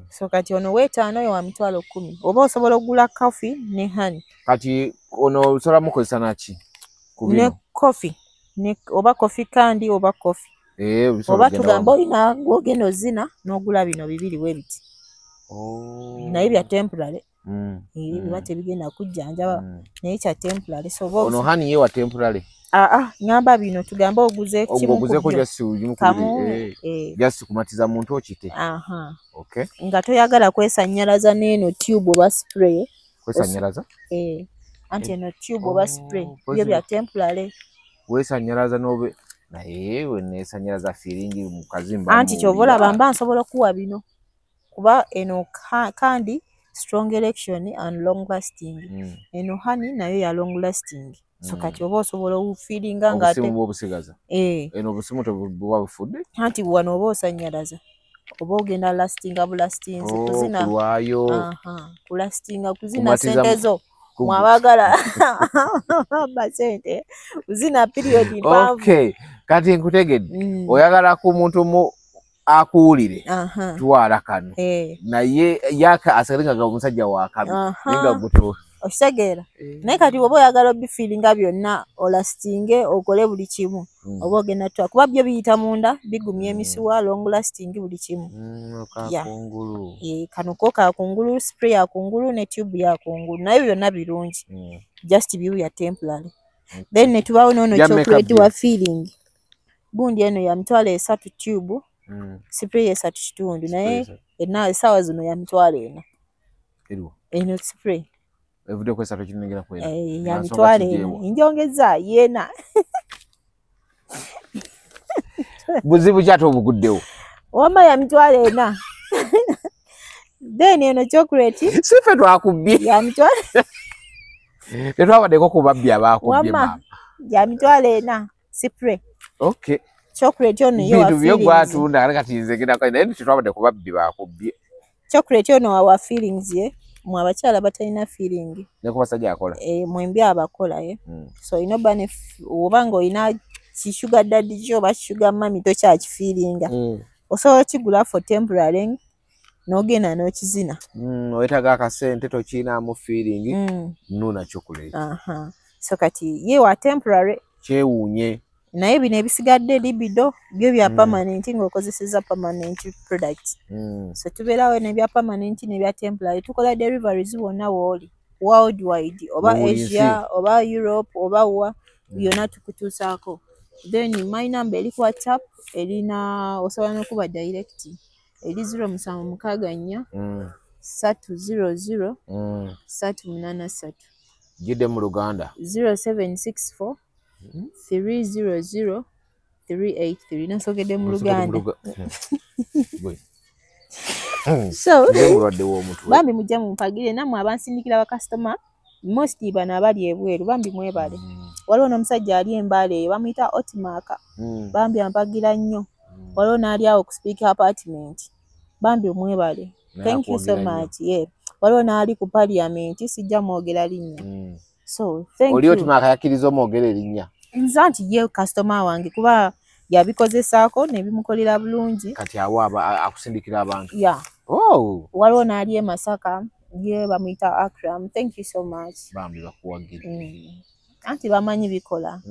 so kati ono wetaano oyo wa mitwalo 10 oba osobola okugula coffee ne honey kati ono osobola mukozesa naki ne coffee oba coffee kandi oba coffee oba tugamba olina gwogenda ozina n'ogula bino 2 webiti naye bya temporary biba tebigenda kujjanjaba naye kya temporary so ono honey ye wa temporary ngamba bino tugambe oguze oguzeko just kumatiza muntu okite okay nga toyagala kwesanyalaza n'eno tube oba spray kwesanyalaza anti eno tube oba spray byo bya temporary wesanyalaza nobe naye wenesanyalaza feeling mu kazimba anti kyobola bamba nsobola kuwa bino kuba eno kandi strong erection and long lasting eno honey nayo ya long lasting so kati oba osobola ofeelinga nga ate obusimu obusigaza eno obusimu tebuwa bufudde anti wano oba osanyalaza oba ogenda lastinga bulastinzi kuzina kulwayo kulastinga kuzina sente zo mwabagala basente kuzina period mpanvu okay kati nkutegedde oyagala ku muntu mu akuwulire twala kano naye yaka asalinga omusajja wakabi ninga guto okitegeera naye kati oba oyagala obifiiringa byonna olastinge okole buli kimu oba ogenda twa kuba byo biyita munda bigumya emisiwa long lasting buli kimu kano ko kakungulu spray yakungulu ne tube yakungulu naye byonna birungi just biwu ya temporary then netubaawo noono chocolate wa feeling gundi eno ya mitwalo 3 tube spray 3 kitundu naye essaawa zino ya mitwalo 4 eno spray evude kwa sato kinengera kwera ya mitwalo njongeza yena buzibu kyato obuguddewo wama ya mitwalo 4 then eno chocolate sife twakubbye ya mitwalo tetwabadeko kubabbye abakubbye mama ya mitwalo 4 spray okay chocolate ono yo wa feelings gwatunda kati nzegera kwa naye tetwabadde kubabbye bakubbye chocolate ono wa feelings ye mwabakyala batalina feeling ne kubasajja akola mwembi abakola so ino bane obanga oyina kishuga daddy kyo ba sugar mami to kya feelinga osobola kigula for temporary n'ogenda n'okizina oyetaga akasente tokina mu feeling nuna chocolate so kati ye wa temporary kyewuunye naye bino ebisigadde libido byo bya permanent ng'okozeseza permanent product so tubeerawo nebya permanent nebya temporary tukola deliveries wonna wooli worldwide oba Asia oba Europe oba wa byonna tukutuusaako then my number eri ku WhatsApp erina osobola n'okuba direct eri 0764 300 383 gidde mu Luganda 0764 300 383 nasogedde mu Luganda so bambi mujja mumpagire namwe abansindikira ba customer mostly bano abali ebweru bambi mwebale. Waliwo n'omusajja ali embaale eyo bamuyita Otmaka bambi ampagira nnyo. Waliwo n'ali awo ku speaker apartment bambi mwebale. Thank you so much. Yeah. Waliwo n'ali ku parliament sijja mwogera linnya. So thank you. Oli Otmaka yakkiriza omwogera erinnya. Nza nti ye customer wange kuba yabikozesaako ne bimukolera bulungi. Kati awo akusindikira abantu. Yeah. Oh. Waliwo n'ali e Masaka ye bamuyita Akram. Thank you so much. Bambi bakuwagira. Anti bamanyi bikola.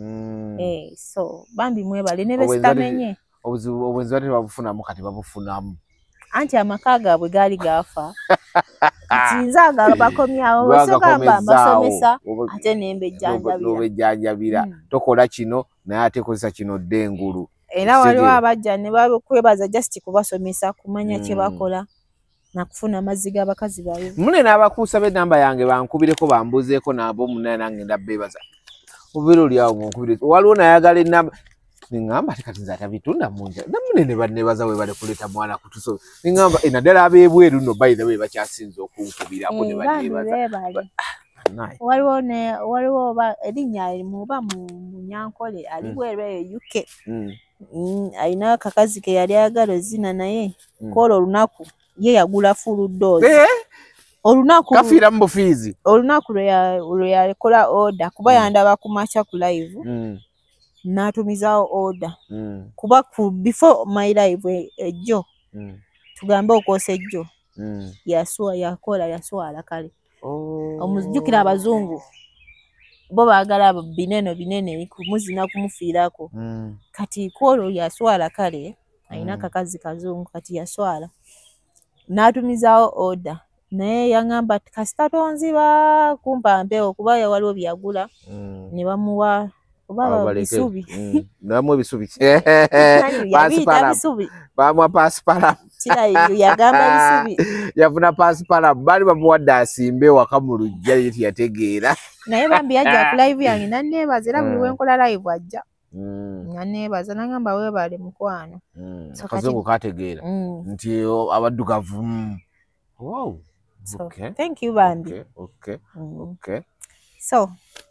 So bambi mwebale ne besitamenye. Obuwenzi bate babufunamu kati babufunamu. Anti amaka gaabwe gaali gaafa. Kinza nga bakomyawo osogamba basomesa ate n'embejjanjabira. Tokola kino naye ate kozesa kino ddengulu. Era waliwo abajja ne bakwebaza just kubasomesa kumanya kye bakola na kufuna amazzi g'abakazi bayo. Mune n'abakuusa b'ennamba yange bankubireko bambuzeeko nabo munne nange ndabbeebaza. Obeera oli awo munkubire. Waliwo nayagala ennamba. Ningamba kati nze atabitunda munja. Namune ne bannebaza we bale kuleta mwana kutuso. Ningamba naddala ab'ebweru nno by the way bakyasinza okunkubirako ne bannebaza. Waliwo erinnya muba mu Nyankole ali bweru eyo UK. Alina akakazi ke yali ayagala ozina naye kola olunaku ye yagula full dose. Olunaku kafiira mu bufiizi. Olunaku lwe yakola order kuba yandaba ku macha ku live. N'atumizawo order. Kuba before my live ejjo tugambe okwosa ejjo yaswala kale. Omujjukira abazungu bo baagala binene kumuzina kumufiirako. Kati kwolwo yaswala kale alina akakazi kazungu kati yaswala n'atumizawo order naye yangamba kasita tonziba kumpa mpewo kuba waliwo byagula ne bamuwa Baba bisubi. Namwe bisubi. Bisubi. Bamwa pasipala. Kila yagamba bisubi. Yafuna pasipala bali bamuwadde asimbe waka mu lujja yeti yategeera. Naye bambi yajja ku live yange nanneebaza era buli wenkola live ajja. Nanneebaza nangamba weebale mukwano. Kazungu kategeera nti abaddugavu. Wow. Okay. Thank you bambi. Okay.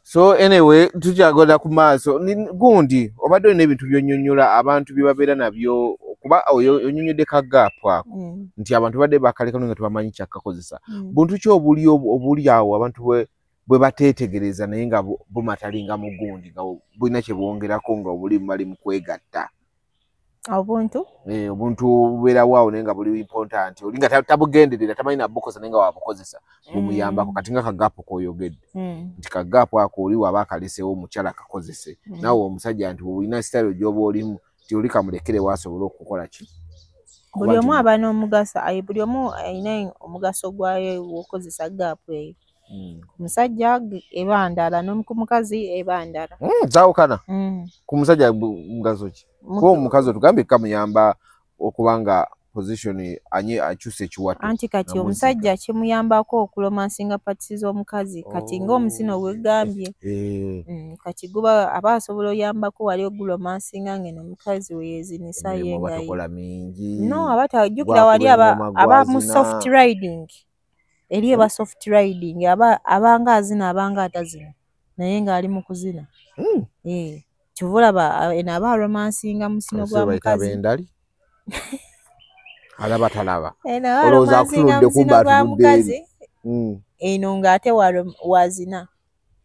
So anyway tujagola ku maaso gundi obadde n'ebintu byonyonyola abantu bibabeera nabyo kuba onyonyodde ka gap ako nti abantu badde bakaleka nga tubamanyi kyakakozesa buntu ki obuli awo abantu bwe bateetegereza naye nga bumatalinga mu gundi nga bulina kye bwongerako nga obuli mali mu kwegatta obuntu bubeera waawo naye nga buli important oli nga tabugenderera tamanyi nabukoza naye nga wabukozesa bumuyambako kati nga kagapu koyogedde nti kagapu ako oli waba akalesewo omukyala akakozese naawe omusajja nti olina sitayiro gy'oba olimu nti oli kamulekere waasobola okukola ki buli omu aba n'omugaso buli omu alina omugaso gwayo w'okozesa gapu eyo ku musajja eba ndala ku mukazi eba ndala zaawukana ku musajja mugaso ki ko omukazi otugambye kamuyamba okubanga position akyuse ekiwato anti kati omusajja kimuyambako okulomansinga patisi z'omukazi kati ng'omusino bwegambye kati guba aba asobola oyambako wali ogulomansinga ngeno omukazi weyezinisa yengayi no abatajjukira wali aba mu soft riding eri eba soft riding abanga azina abanga atazina naye ng'ali mu kuzina kyovulaba aba romansinga musino gwa mukazi alaba talaba olowooza akutuludde kumba atuludde eno ng'ate wazina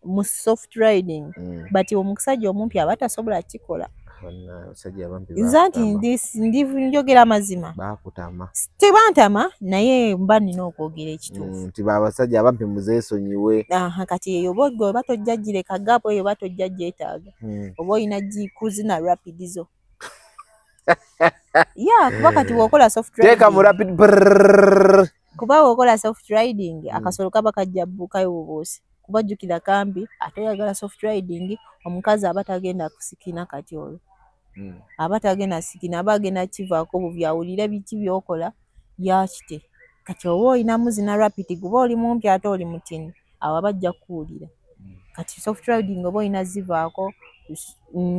mu soft riding but omusajja omumpi aba tasobola kikola nze nti njogera amazima tebantama naye mba nina okwogera ekituufu nti abasajja abampi muzeesonyiwe kati eyo bogwe oba tojja gireka gapo eyo oba tojja gyetaaga oba olina kuzina rapid zo kuba kati wokola soft riding teeka mu rapid kuba wokola soft riding akasolo kaba kajja bbukayo bubuusi kuba jjukira kambi ate oyagala soft riding omukazi aba tagenda kusikina kati olwo aba tagenda sikina aba agenda kivaako bubyawulira biki byokola yakite kati oba olina muzina rapid kuba oli mumpi ate oli mutini awo bajja kuwulira kati soft riding oba olina zivaako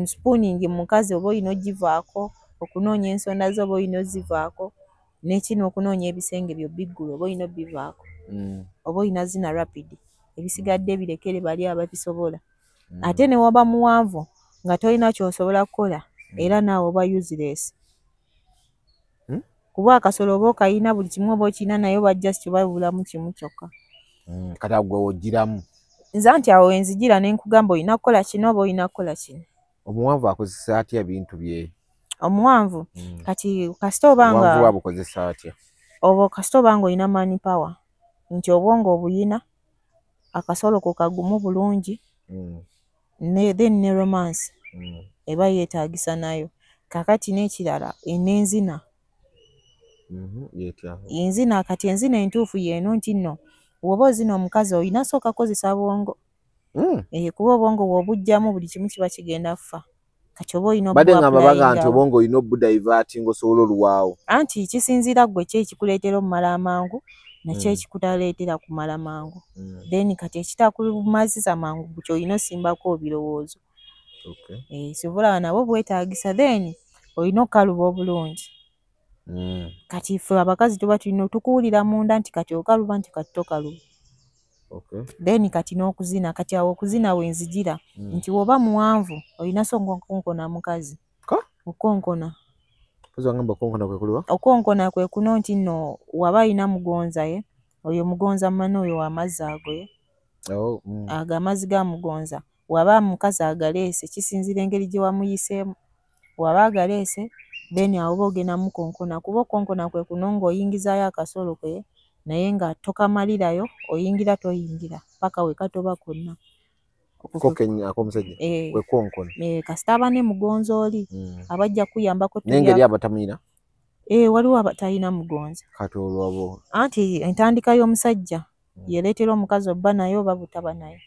spooning mukazi oba olina ogivaako okunoonya ensonda zo oba olina ozivaako n'ekino okunoonya ebisenge byo biggulu oba olina obivaako oba olina zina rapid ebisigadde birekere bali ababisobola. Ate ne waba muwanvu nga tolina ky'osobola kukola era naawe oba useless. Kuba akasolo oba okayina buli kimu oba okina naye oba just babulamu kimu kyokka. Kati agwe wogiramu. Nze anti awo wenzijira ne nkugamba olina kukola kino oba olina kukola kino. Omuwanvu akozesa atya ebintu bye? Omuwanvu kati kasita obanga omuwanvu abukozesa atya? Obo kasita obanga olina money power nti obwongo obuyina akasolo ko kagumu bulungi then ne romance eba yeetaagisa nayo. Kakati n'ekirala enenzina. Enzina kati enzina entuufu yeeno nti nno bw'oba ozina omukazi olina sooka kozesa bwongo. Kuba obwongo bw'obujjamu buli kimu kiba kigenda kufa. Kati oba olina badde ngamba baga nti obwongo olina obudivert osobola olwawo. Anti kisinziira ggwe ki ekikuleetera omumala amangu nakyo ekikutaleetera kumala mangu. Then kati ekitakumazisa mangu ky'olina osimbako ebirowoozo. Sobola nabo bwetaagisa then olina okukaluba obulungi. Kati ffe abakazi tuba tulina tukuwulira munda nti kati okaluba nti kati tokaluba. Then kati n'okuzina kati awo okuzina wenzijira nti woba muwanvu olina songa okonkona mukazi. Okonkona. Okonkona kwe kuno nti nno waba alina mugonza ye oyo mugonza mano oyo w'amazzi ago ye. Ago amazzi ga mugonza waba mukazi agaleese kisinzira engeri gye wamuyiseemu. Waba agaleese then awo oba ogenda mukonkona kuba okonkona kwe kuno ng'oyingizaayo akasolo kwe naye nga tokamalirayo oyingira toyingira paka we katoba konna. Ak'omusajja we konkona. Kasita aba ne mugonza oli abajja kuyambako n'engeri abatamuyina. Waliwo abatalina mugonza. Kati olwabo. Anti entandika y'omusajja yereetera omukazi obba naye oba butaba naye.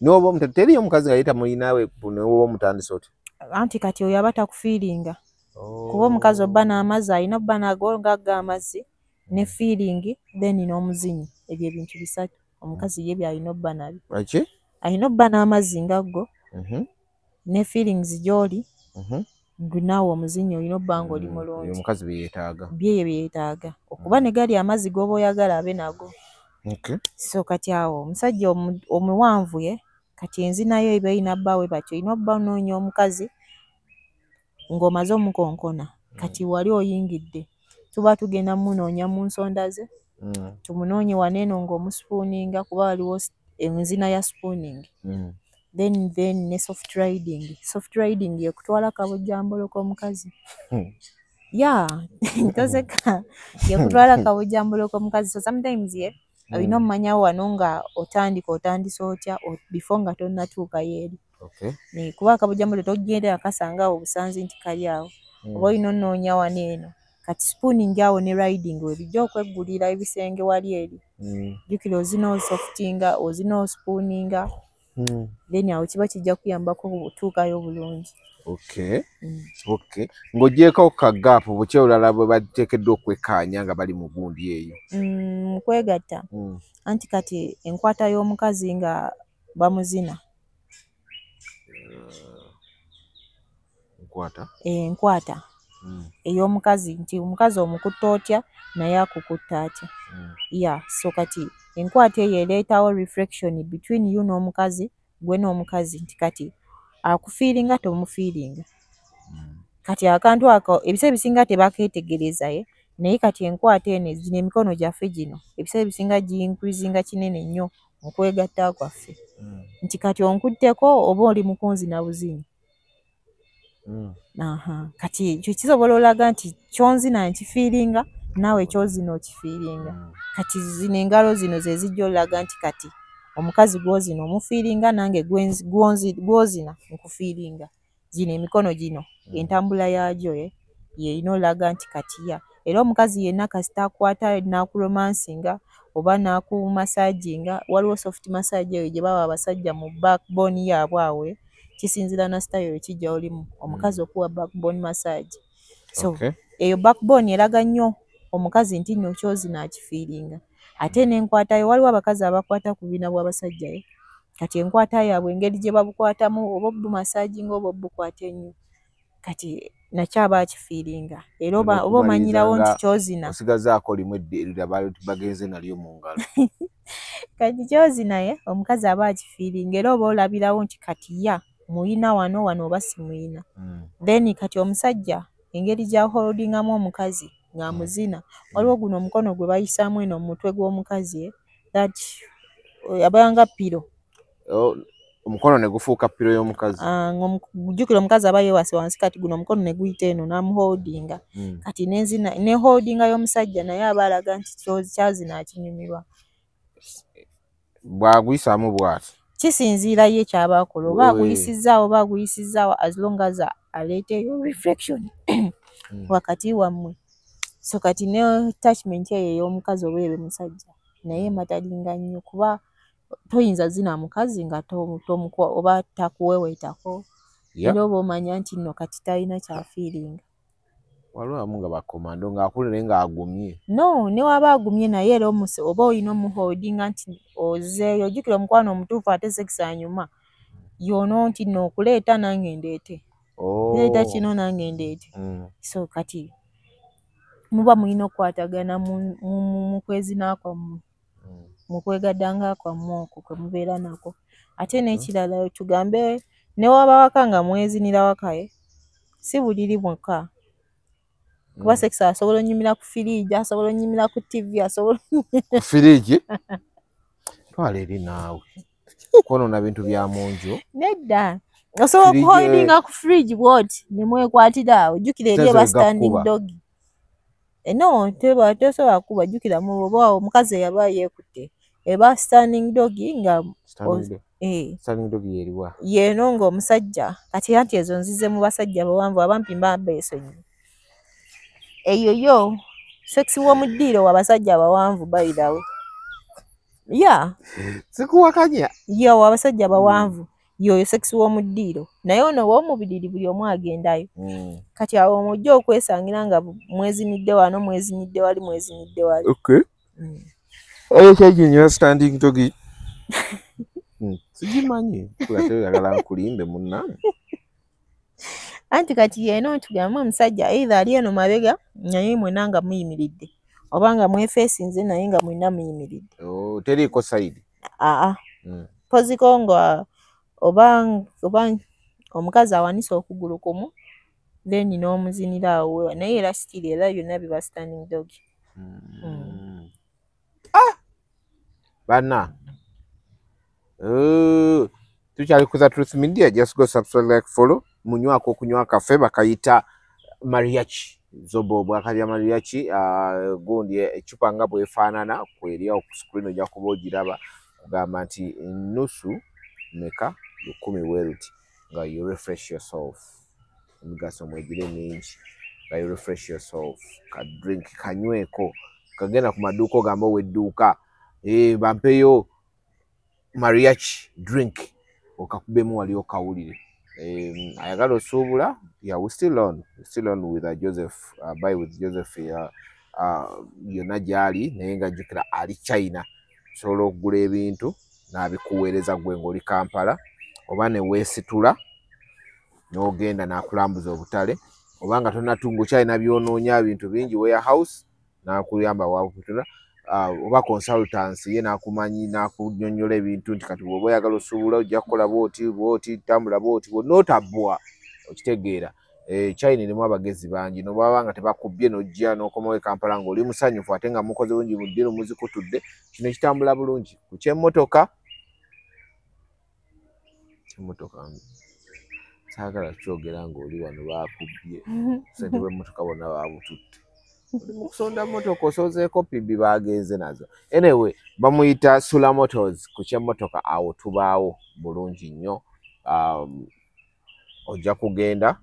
N'oba teriyo omukazi nga yeetamuyina we n'oba omutandisa oti. Anti kati oyo aba takufiiringa. Kuba omukazi obba n'amazzi alina obba nago ng'aga amazzi ne feeling then n'omuzinyi. Ebyo ebintu bisatu omukazi ye by'alina obba nabyo. Alina obba n'amazzi ng'ago ne feelings gy'oli naawe omuzinyi olina obba ng'oli mulungi. Omukazi byeyeetaaga. Byeyeetaaga okuba ne gali amazzi g'oba oyagala abe nago. So kati awo omusajja omuwanvu ye kati enzina yo eba erina bbaawe batyo olina obba onoonya omukazi ng'omaze omukonkona kati wali oyingidde tuba tugenda munoonya mu nsonda ze tumunoonye waneeno ng'omuspooninga kuba waliwo enzina ya spooning. Then ne soft riding. Soft riding ye kutwala kabujjambolo k'omukazi. Ntozeka ye kutwala kabujjambolo k'omukazi. So sometimes ye olina omumanyawo wano nga otandisa otya before nga tonnatuukayo eri. Kuba kabujjambolo togenda akasanga awo obusanzi nti kali awo. Oba olina onnoonya waneeno. Kati spooning awo ne riding we bijja okweggulira ebisenge wali eri. Jjukira ozina osoftinga ozina ospooninga. Then awo kiba kijja kuyambako otuukayo bulungi. Ng'oggyeko ka gap buki olulala bwe bateekeddwa okwekkaanya nga bali mu gundi eyo? Mu kwegatta anti kati enkwata y'omukazi nga bamuzina. Enkwata ey'omukazi nti omukazi omukutta otya naye akukutta atya. So kati enkwata eyo ereetawo reflection between you n'omukazi gwe n'omukazi nti kati akufiiringa tomufiiringa. Kati akantu ako ebiseera ebisinga tebakeetegereza ye naye kati enkwata eno gino emikono gyaffe gino ebiseera ebisinga ginkwizinga kinene nnyo mu kwegatta kwaffe. Nti kati onkutteko oba oli mukunzina buzinyi. Kati ekyo kisobola olaga nti kyonzina nkifiiringa naawe kyozina okifiiringa. Kati zino engalo zino ze zijja olaga nti kati omukazi gw'ozina omufiiringa nange gw'ozina nkufiiringa. Gino emikono gino entambula yaagyo yeerina olaga nti kati era omukazi yenna kasita akwata n'akuromansinga oba n'akumasaaginga waliwo soft massage eyo gye bawa abasajja mu backbone yaabwe awo kisinziira na style kijja olimu omukazi okuwa backbone massage. So eyo backbone eraga nnyo omukazi nti nno kyozina akifiiringa. Ate n'enkwatayo waliwo abakazi abakwata ku bina bw'abasajja kati enkwata yaabwe engeri gye babukwatamu oba obumasaaginga oba obukwata ennyo. Kati nakyaba akifiiringa era oba omanyirawo nti kyozina osigazaako limu eddirira bagenze nalyo mu ngalo kati kyozinaye omukazi aba akifiiringa era oba olabirawo nti kati muyina wano oba simuyina. Then kati omusajja engeri gy'aholdingamu omukazi ng'amuzina waliwo guno omukono gwe bayisaamu eno mu mutwe gw'omukazi that abayanga piro. Omukono ne gufuuka piro y'omukazi. Jjukira omukazi aba yeewase wansi kati guno omukono ne guyita eno n'amuholdinga. Kati ne holdinga y'omusajja naye aba alaga nti kyazina akinyumirwa. Bw'aguyisaamu bw'ati. Kisinziira ye ky'aba akola oba aguyisizaawo as long as aleeteyo reflection wakati wammwe. So kati ne attachment eyo ey'omukazi oba musajja naye matalinga nnyo kuba toyinza zina mukazi nga oba takuweweetako era oba omanya nti nno kati talina kyafiiringa. Waliwo abamu nga bakomando ng'akulire ng'agumye. No, ne waba agumye naye era oba olina omuholdinga nti ozeeyo ojjukira omukwano omutuufu ate sex anyuma yono nti nno okuleeta nange ndeete. Leeta kino nange ndeete. So kati muba mulina okukwatagana mu kwezina kwammwe. Mu kwegaddanga kwammwe okwo kwe mubeera nako. Ate n'ekirala tugambe ne waba waka nga mwezinira wakaye si buliri mwokka. Kuba sex asobola onnyumira ku firiigi, asobola onnyumira ku TV, asobola ku firiigi. Twala eri naawe kwonoona bintu bya mu nju. Nedda osobola okuholdinga ku firiigi bw'oti ne mwekwatira ojjukira eri eba standing dog. No, tesobola kuba jjukira mu oba omukazi eyaba yeekutte eba standing dog nga standing dog yeriwa yeeno ng'omusajja kati anti ezo nzize mu basajja bawanvu abampi mbabeesonyi. Eyo yo sex w'omu ddiiro w'abasajja abawanvu bayirawo. Sikuwakanya. W'abasajja abawanvu yoyo sex w'omu ddiiro naye ono w'omubiriri buli omu agendayo. Kati awo omujja okwesangira nga mwezinidde wano mwezinidde wali mwezinidde wali. Eyo kyekinywa standing dog. Sigimanyi kulate yagala nkulimbe munnange. Anti kati yeeno tugambe omusajja either ali eno mabega naye mwena nga muyimiridde oba nga mwefeesinze naye nga mwena muyimiridde. Teriiko sayidi. Poziko nga oba omukazi awanise okugulu kumu then n'omuzinira awo naye era sitiri era byonna biba standing dog. Banna tukyali kuza Truth Media, just go subscribe, like, follow. Munywako okunywa kafe bakayita mariachi zobo bwakalya mariachi gundi ecupa nga bwefaanana kweriawo ku screen ojja kuba ogiraba kugamba nti nusu meka 10 weruti nga you refresh yourself emigaso mwegire mingi nga you refresh yourself ka drink kanyweko kagenda ku maduuka ogamba owedduuka bampeyo mariachi drink okakubemu wali okawulire. Ayagala osuubula we still on with Joseph buy with Joseph yonna gyali naye nga jjukira ali China osobola okugula ebintu n'abikuweereza gwe ng'oli Kampala oba ne weesitula n'ogenda n'akulambuza obutale oba nga tonnatunga China byonoonya bintu bingi warehouse n'akuyamba wakutula oba consultancy ye n'akumanyi n'akunnyonnyola ebintu nti kati bw'oba oyagala osuubula ojja kukola bw'oti tambula bw'oti n'otabbwa okitegeera. China erimu abagezi bangi nobaba nga tebakubbye n'ojja n'okomawo e Kampala ng'oli musanyufu ate nga mukoze bungi mu ddiiro muzikutudde kino kitambula bulungi. Ku ky'emmotoka saagala kyogera ng'oli wano bakubbye sente bw'emmotoka bonna babututte. Kusonda motoka osozeeko pibi bagenze nazo. Anyway, bamuyita Sula Motors ku ky'emmotoka awo tubaawo bulungi nnyo. Ojja kugenda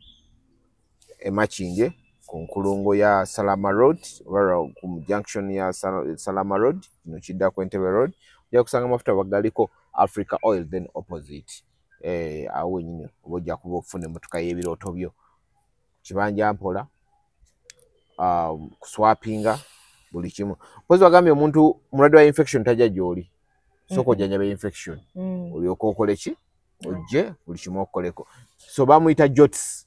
Makindye ku nkulungo ya Salama Road oba ku junction ya Salama Road kino kidda ku Entebbe Road ojja kusanga amafuta bagaliko Africa Oil then opposite awo wennyini oba ojja kuba okufuna emmotoka y'ebirooto byo. Kibanja mpola kuswapinga buli kimu. Pozi wagambye omuntu mulwadde wa infection tajja gy'oli soko ojjanjaba infection olyoka okole ki ojje buli kimu okukoleko. So bamuyita Jots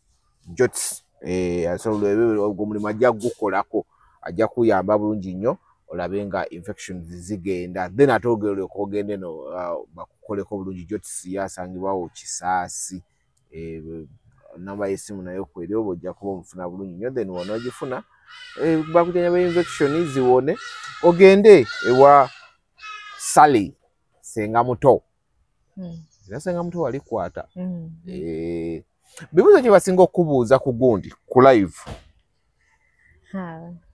asobola ogwo mulimu ajja gukolako ajja kuyamba bulungi nnyo olabe nga infections zigenda then ate ogende no bakukoleko bulungi jotisi yasangibwawo Kisaasi namba y'essimu nayo kweri oba ojja kuba omufuna bulungi nnyo then wonoogifuna bakujanya infection ziwone ogende ewa Sally senga muto era senga muto wali kwata bibuuzo kye basinga okubuuza ku gundi ku live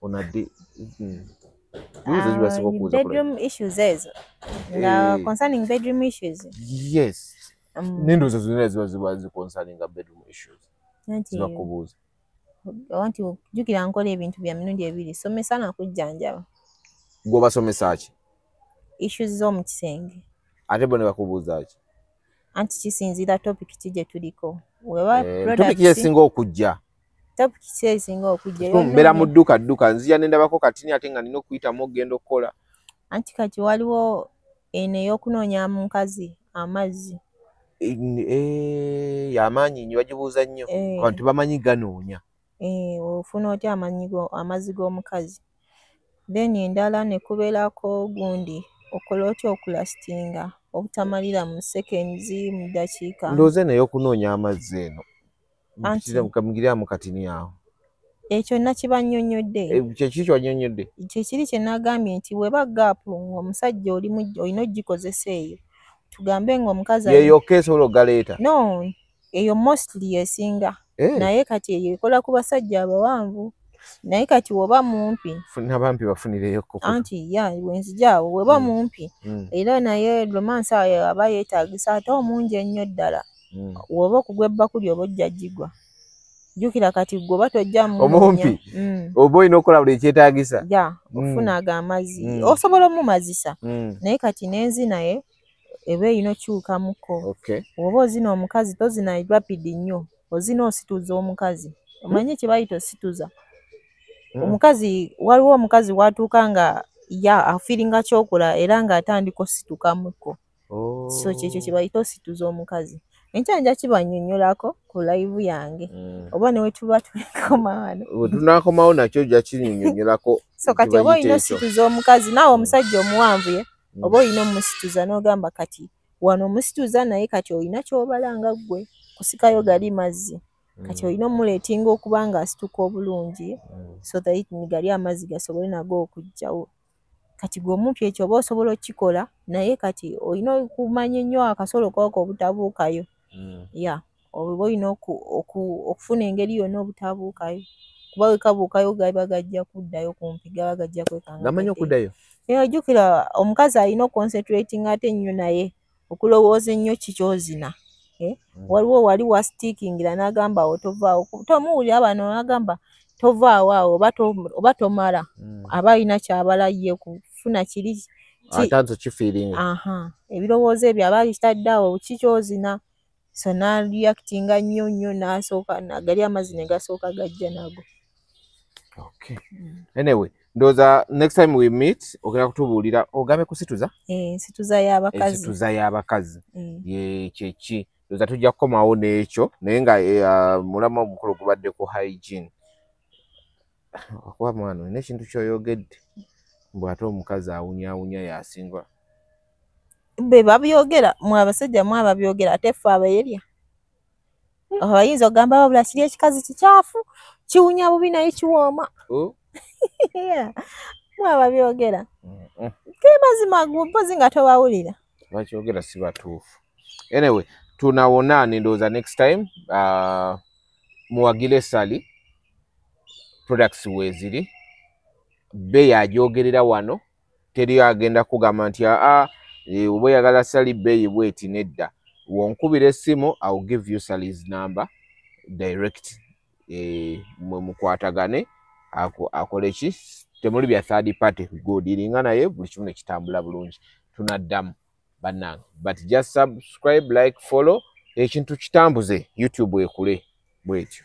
onadde bibuuzo kye basinga okubuuza bedroom issues ezo nga concerning bedroom issues yes n'endowooza zonna ziba ziconcerning bedroom issues zibakubuuza wanti jjukira nkola ebintu bya mirundi ebiri somesa na kujjanjaba gw'obasomesa ki issues z'omu kisenge ate bo ne bakubuuza ki anti kisinziira topic ki gye tuliko topic yesinga okujja topic ki esinga okujja mbeera mu dduka nzija ne ndabako katini ate nga nina okuyitamu okgenda okukola anti kati waliwo eno ey'okunoonya mukazi amazzi y'amaanyi nnyo bagibuuza nnyo abantu tebamanyi ganoonya ofuna otya amazzi g'omukazi then endala ne kubeerako gundi okola otya okulastinga obutamalira mu seconds mu ddakiika ndowooza eno ey'okunoonya amazzi eno mugirira mu katini awo ekyo nakibannyonnyodde kyekiri kibannyonnyodde kyekiri kye nagambye nti weba gaapu ng'omusajja olina ogikozesa eyo tugambe ng'omukazi yeeyokka esobola ogaleeta no eyo mostly yesinga naye kati eyo ekola ku basajja abawanvu naye kati woba mumpi nabampi bafunireyo anti wenzijaawo weba mumpi era naye romance ayo aba yeetaagisa ate omungi ennyo ddala woba okugwa ebbakuli oba ojja gigwa jjukira kati gwe oba tojja omumpi oba olina okukola buli ekyetaagisa ofuna ago amazzi osobola omumazisa naye kati n'enzi naye eba erina okyukamuko oba ozina omukazi tozina rapid nnyo ozina osituza omukazi omanyi kye bayita osituza omukazi waliwo omukazi watuuka nga afiiringa kyokola era ng'atandika ositukamuko so kyekyo kye bayita osituza omukazi enkya nja kibannyonnyolako ku live yange oba ne wetuba tulikoma wano wetunakomawo nakyo ojja kinnyonnyolako so kati oba olina osituza omukazi naawe omusajja omuwanvu ye oba olina omusituza n'ogamba kati wano omusituza naye kati olina ky'obalanga ggwe kusikayo gali mazzi kati olina omuleetinga okuba nga asituka obulungi so that gali amazzi gasobole nago okujjawo kati gwe omumpi ekyo oba osobola okikola naye kati olina okumanya ennyo akasolo kooko obutabuukayo oba olina okufuna engeri yonna obutabuukayo kuba wekabuukayo gaba gajja kuddayo kumpi gaba gajja kwekanga gamanyi okuddayo ojjukira omukazi alina oconcentrating ate ennyo naye okulowooza ennyo kikyozina waliwo wali wasitiikingira n'agamba awo tovaawo tomuwulira bano n'agamba tovaawo awo oba tomala aba alina kyabala ye kufuna kiri atanzo kifiiringa ebirowoozo ebyo aba kitadde awo kikyozina so n'reactinga nnyo nnyo n'asooka gali amazzi ne gasooka gajja nago anyway ndowooza next time we meet ogenda kutubuulira ogambe kusituza ensituza y'abakazi kyeki ndowooza tujja kukomawo n'ekyo naye nga mulamu omukulu gubadde ku hygiene okuba mwana olina ekintu ky'oyogedde bw'ate omukazi awunyaawunya yasinga be babyogera mwe abasajja mwe ababyogera ate ffe abeerya bayinza okugamba wabula kiri ekikazi kikyafu kiwunya bubi naye kiwooma mwe ababyogera ke mazima mpozi nga tobawulira bakyogera si batuufu anyway tunawonaani ndowooza next time muwagire Sally products weeziri bbeeyi agyogerera wano teri agenda kugamba nti oba oyagala Sally bbeeyi bweti nedda wonkubira essimu I'll give you Sally's number direct mukwatagane akole ki temuli bya third party godiringa naye buli kimu ne kitambula bulungi tunaddamu bannange but just subscribe like follow ekintu kitambuze YouTube ekule bwetyo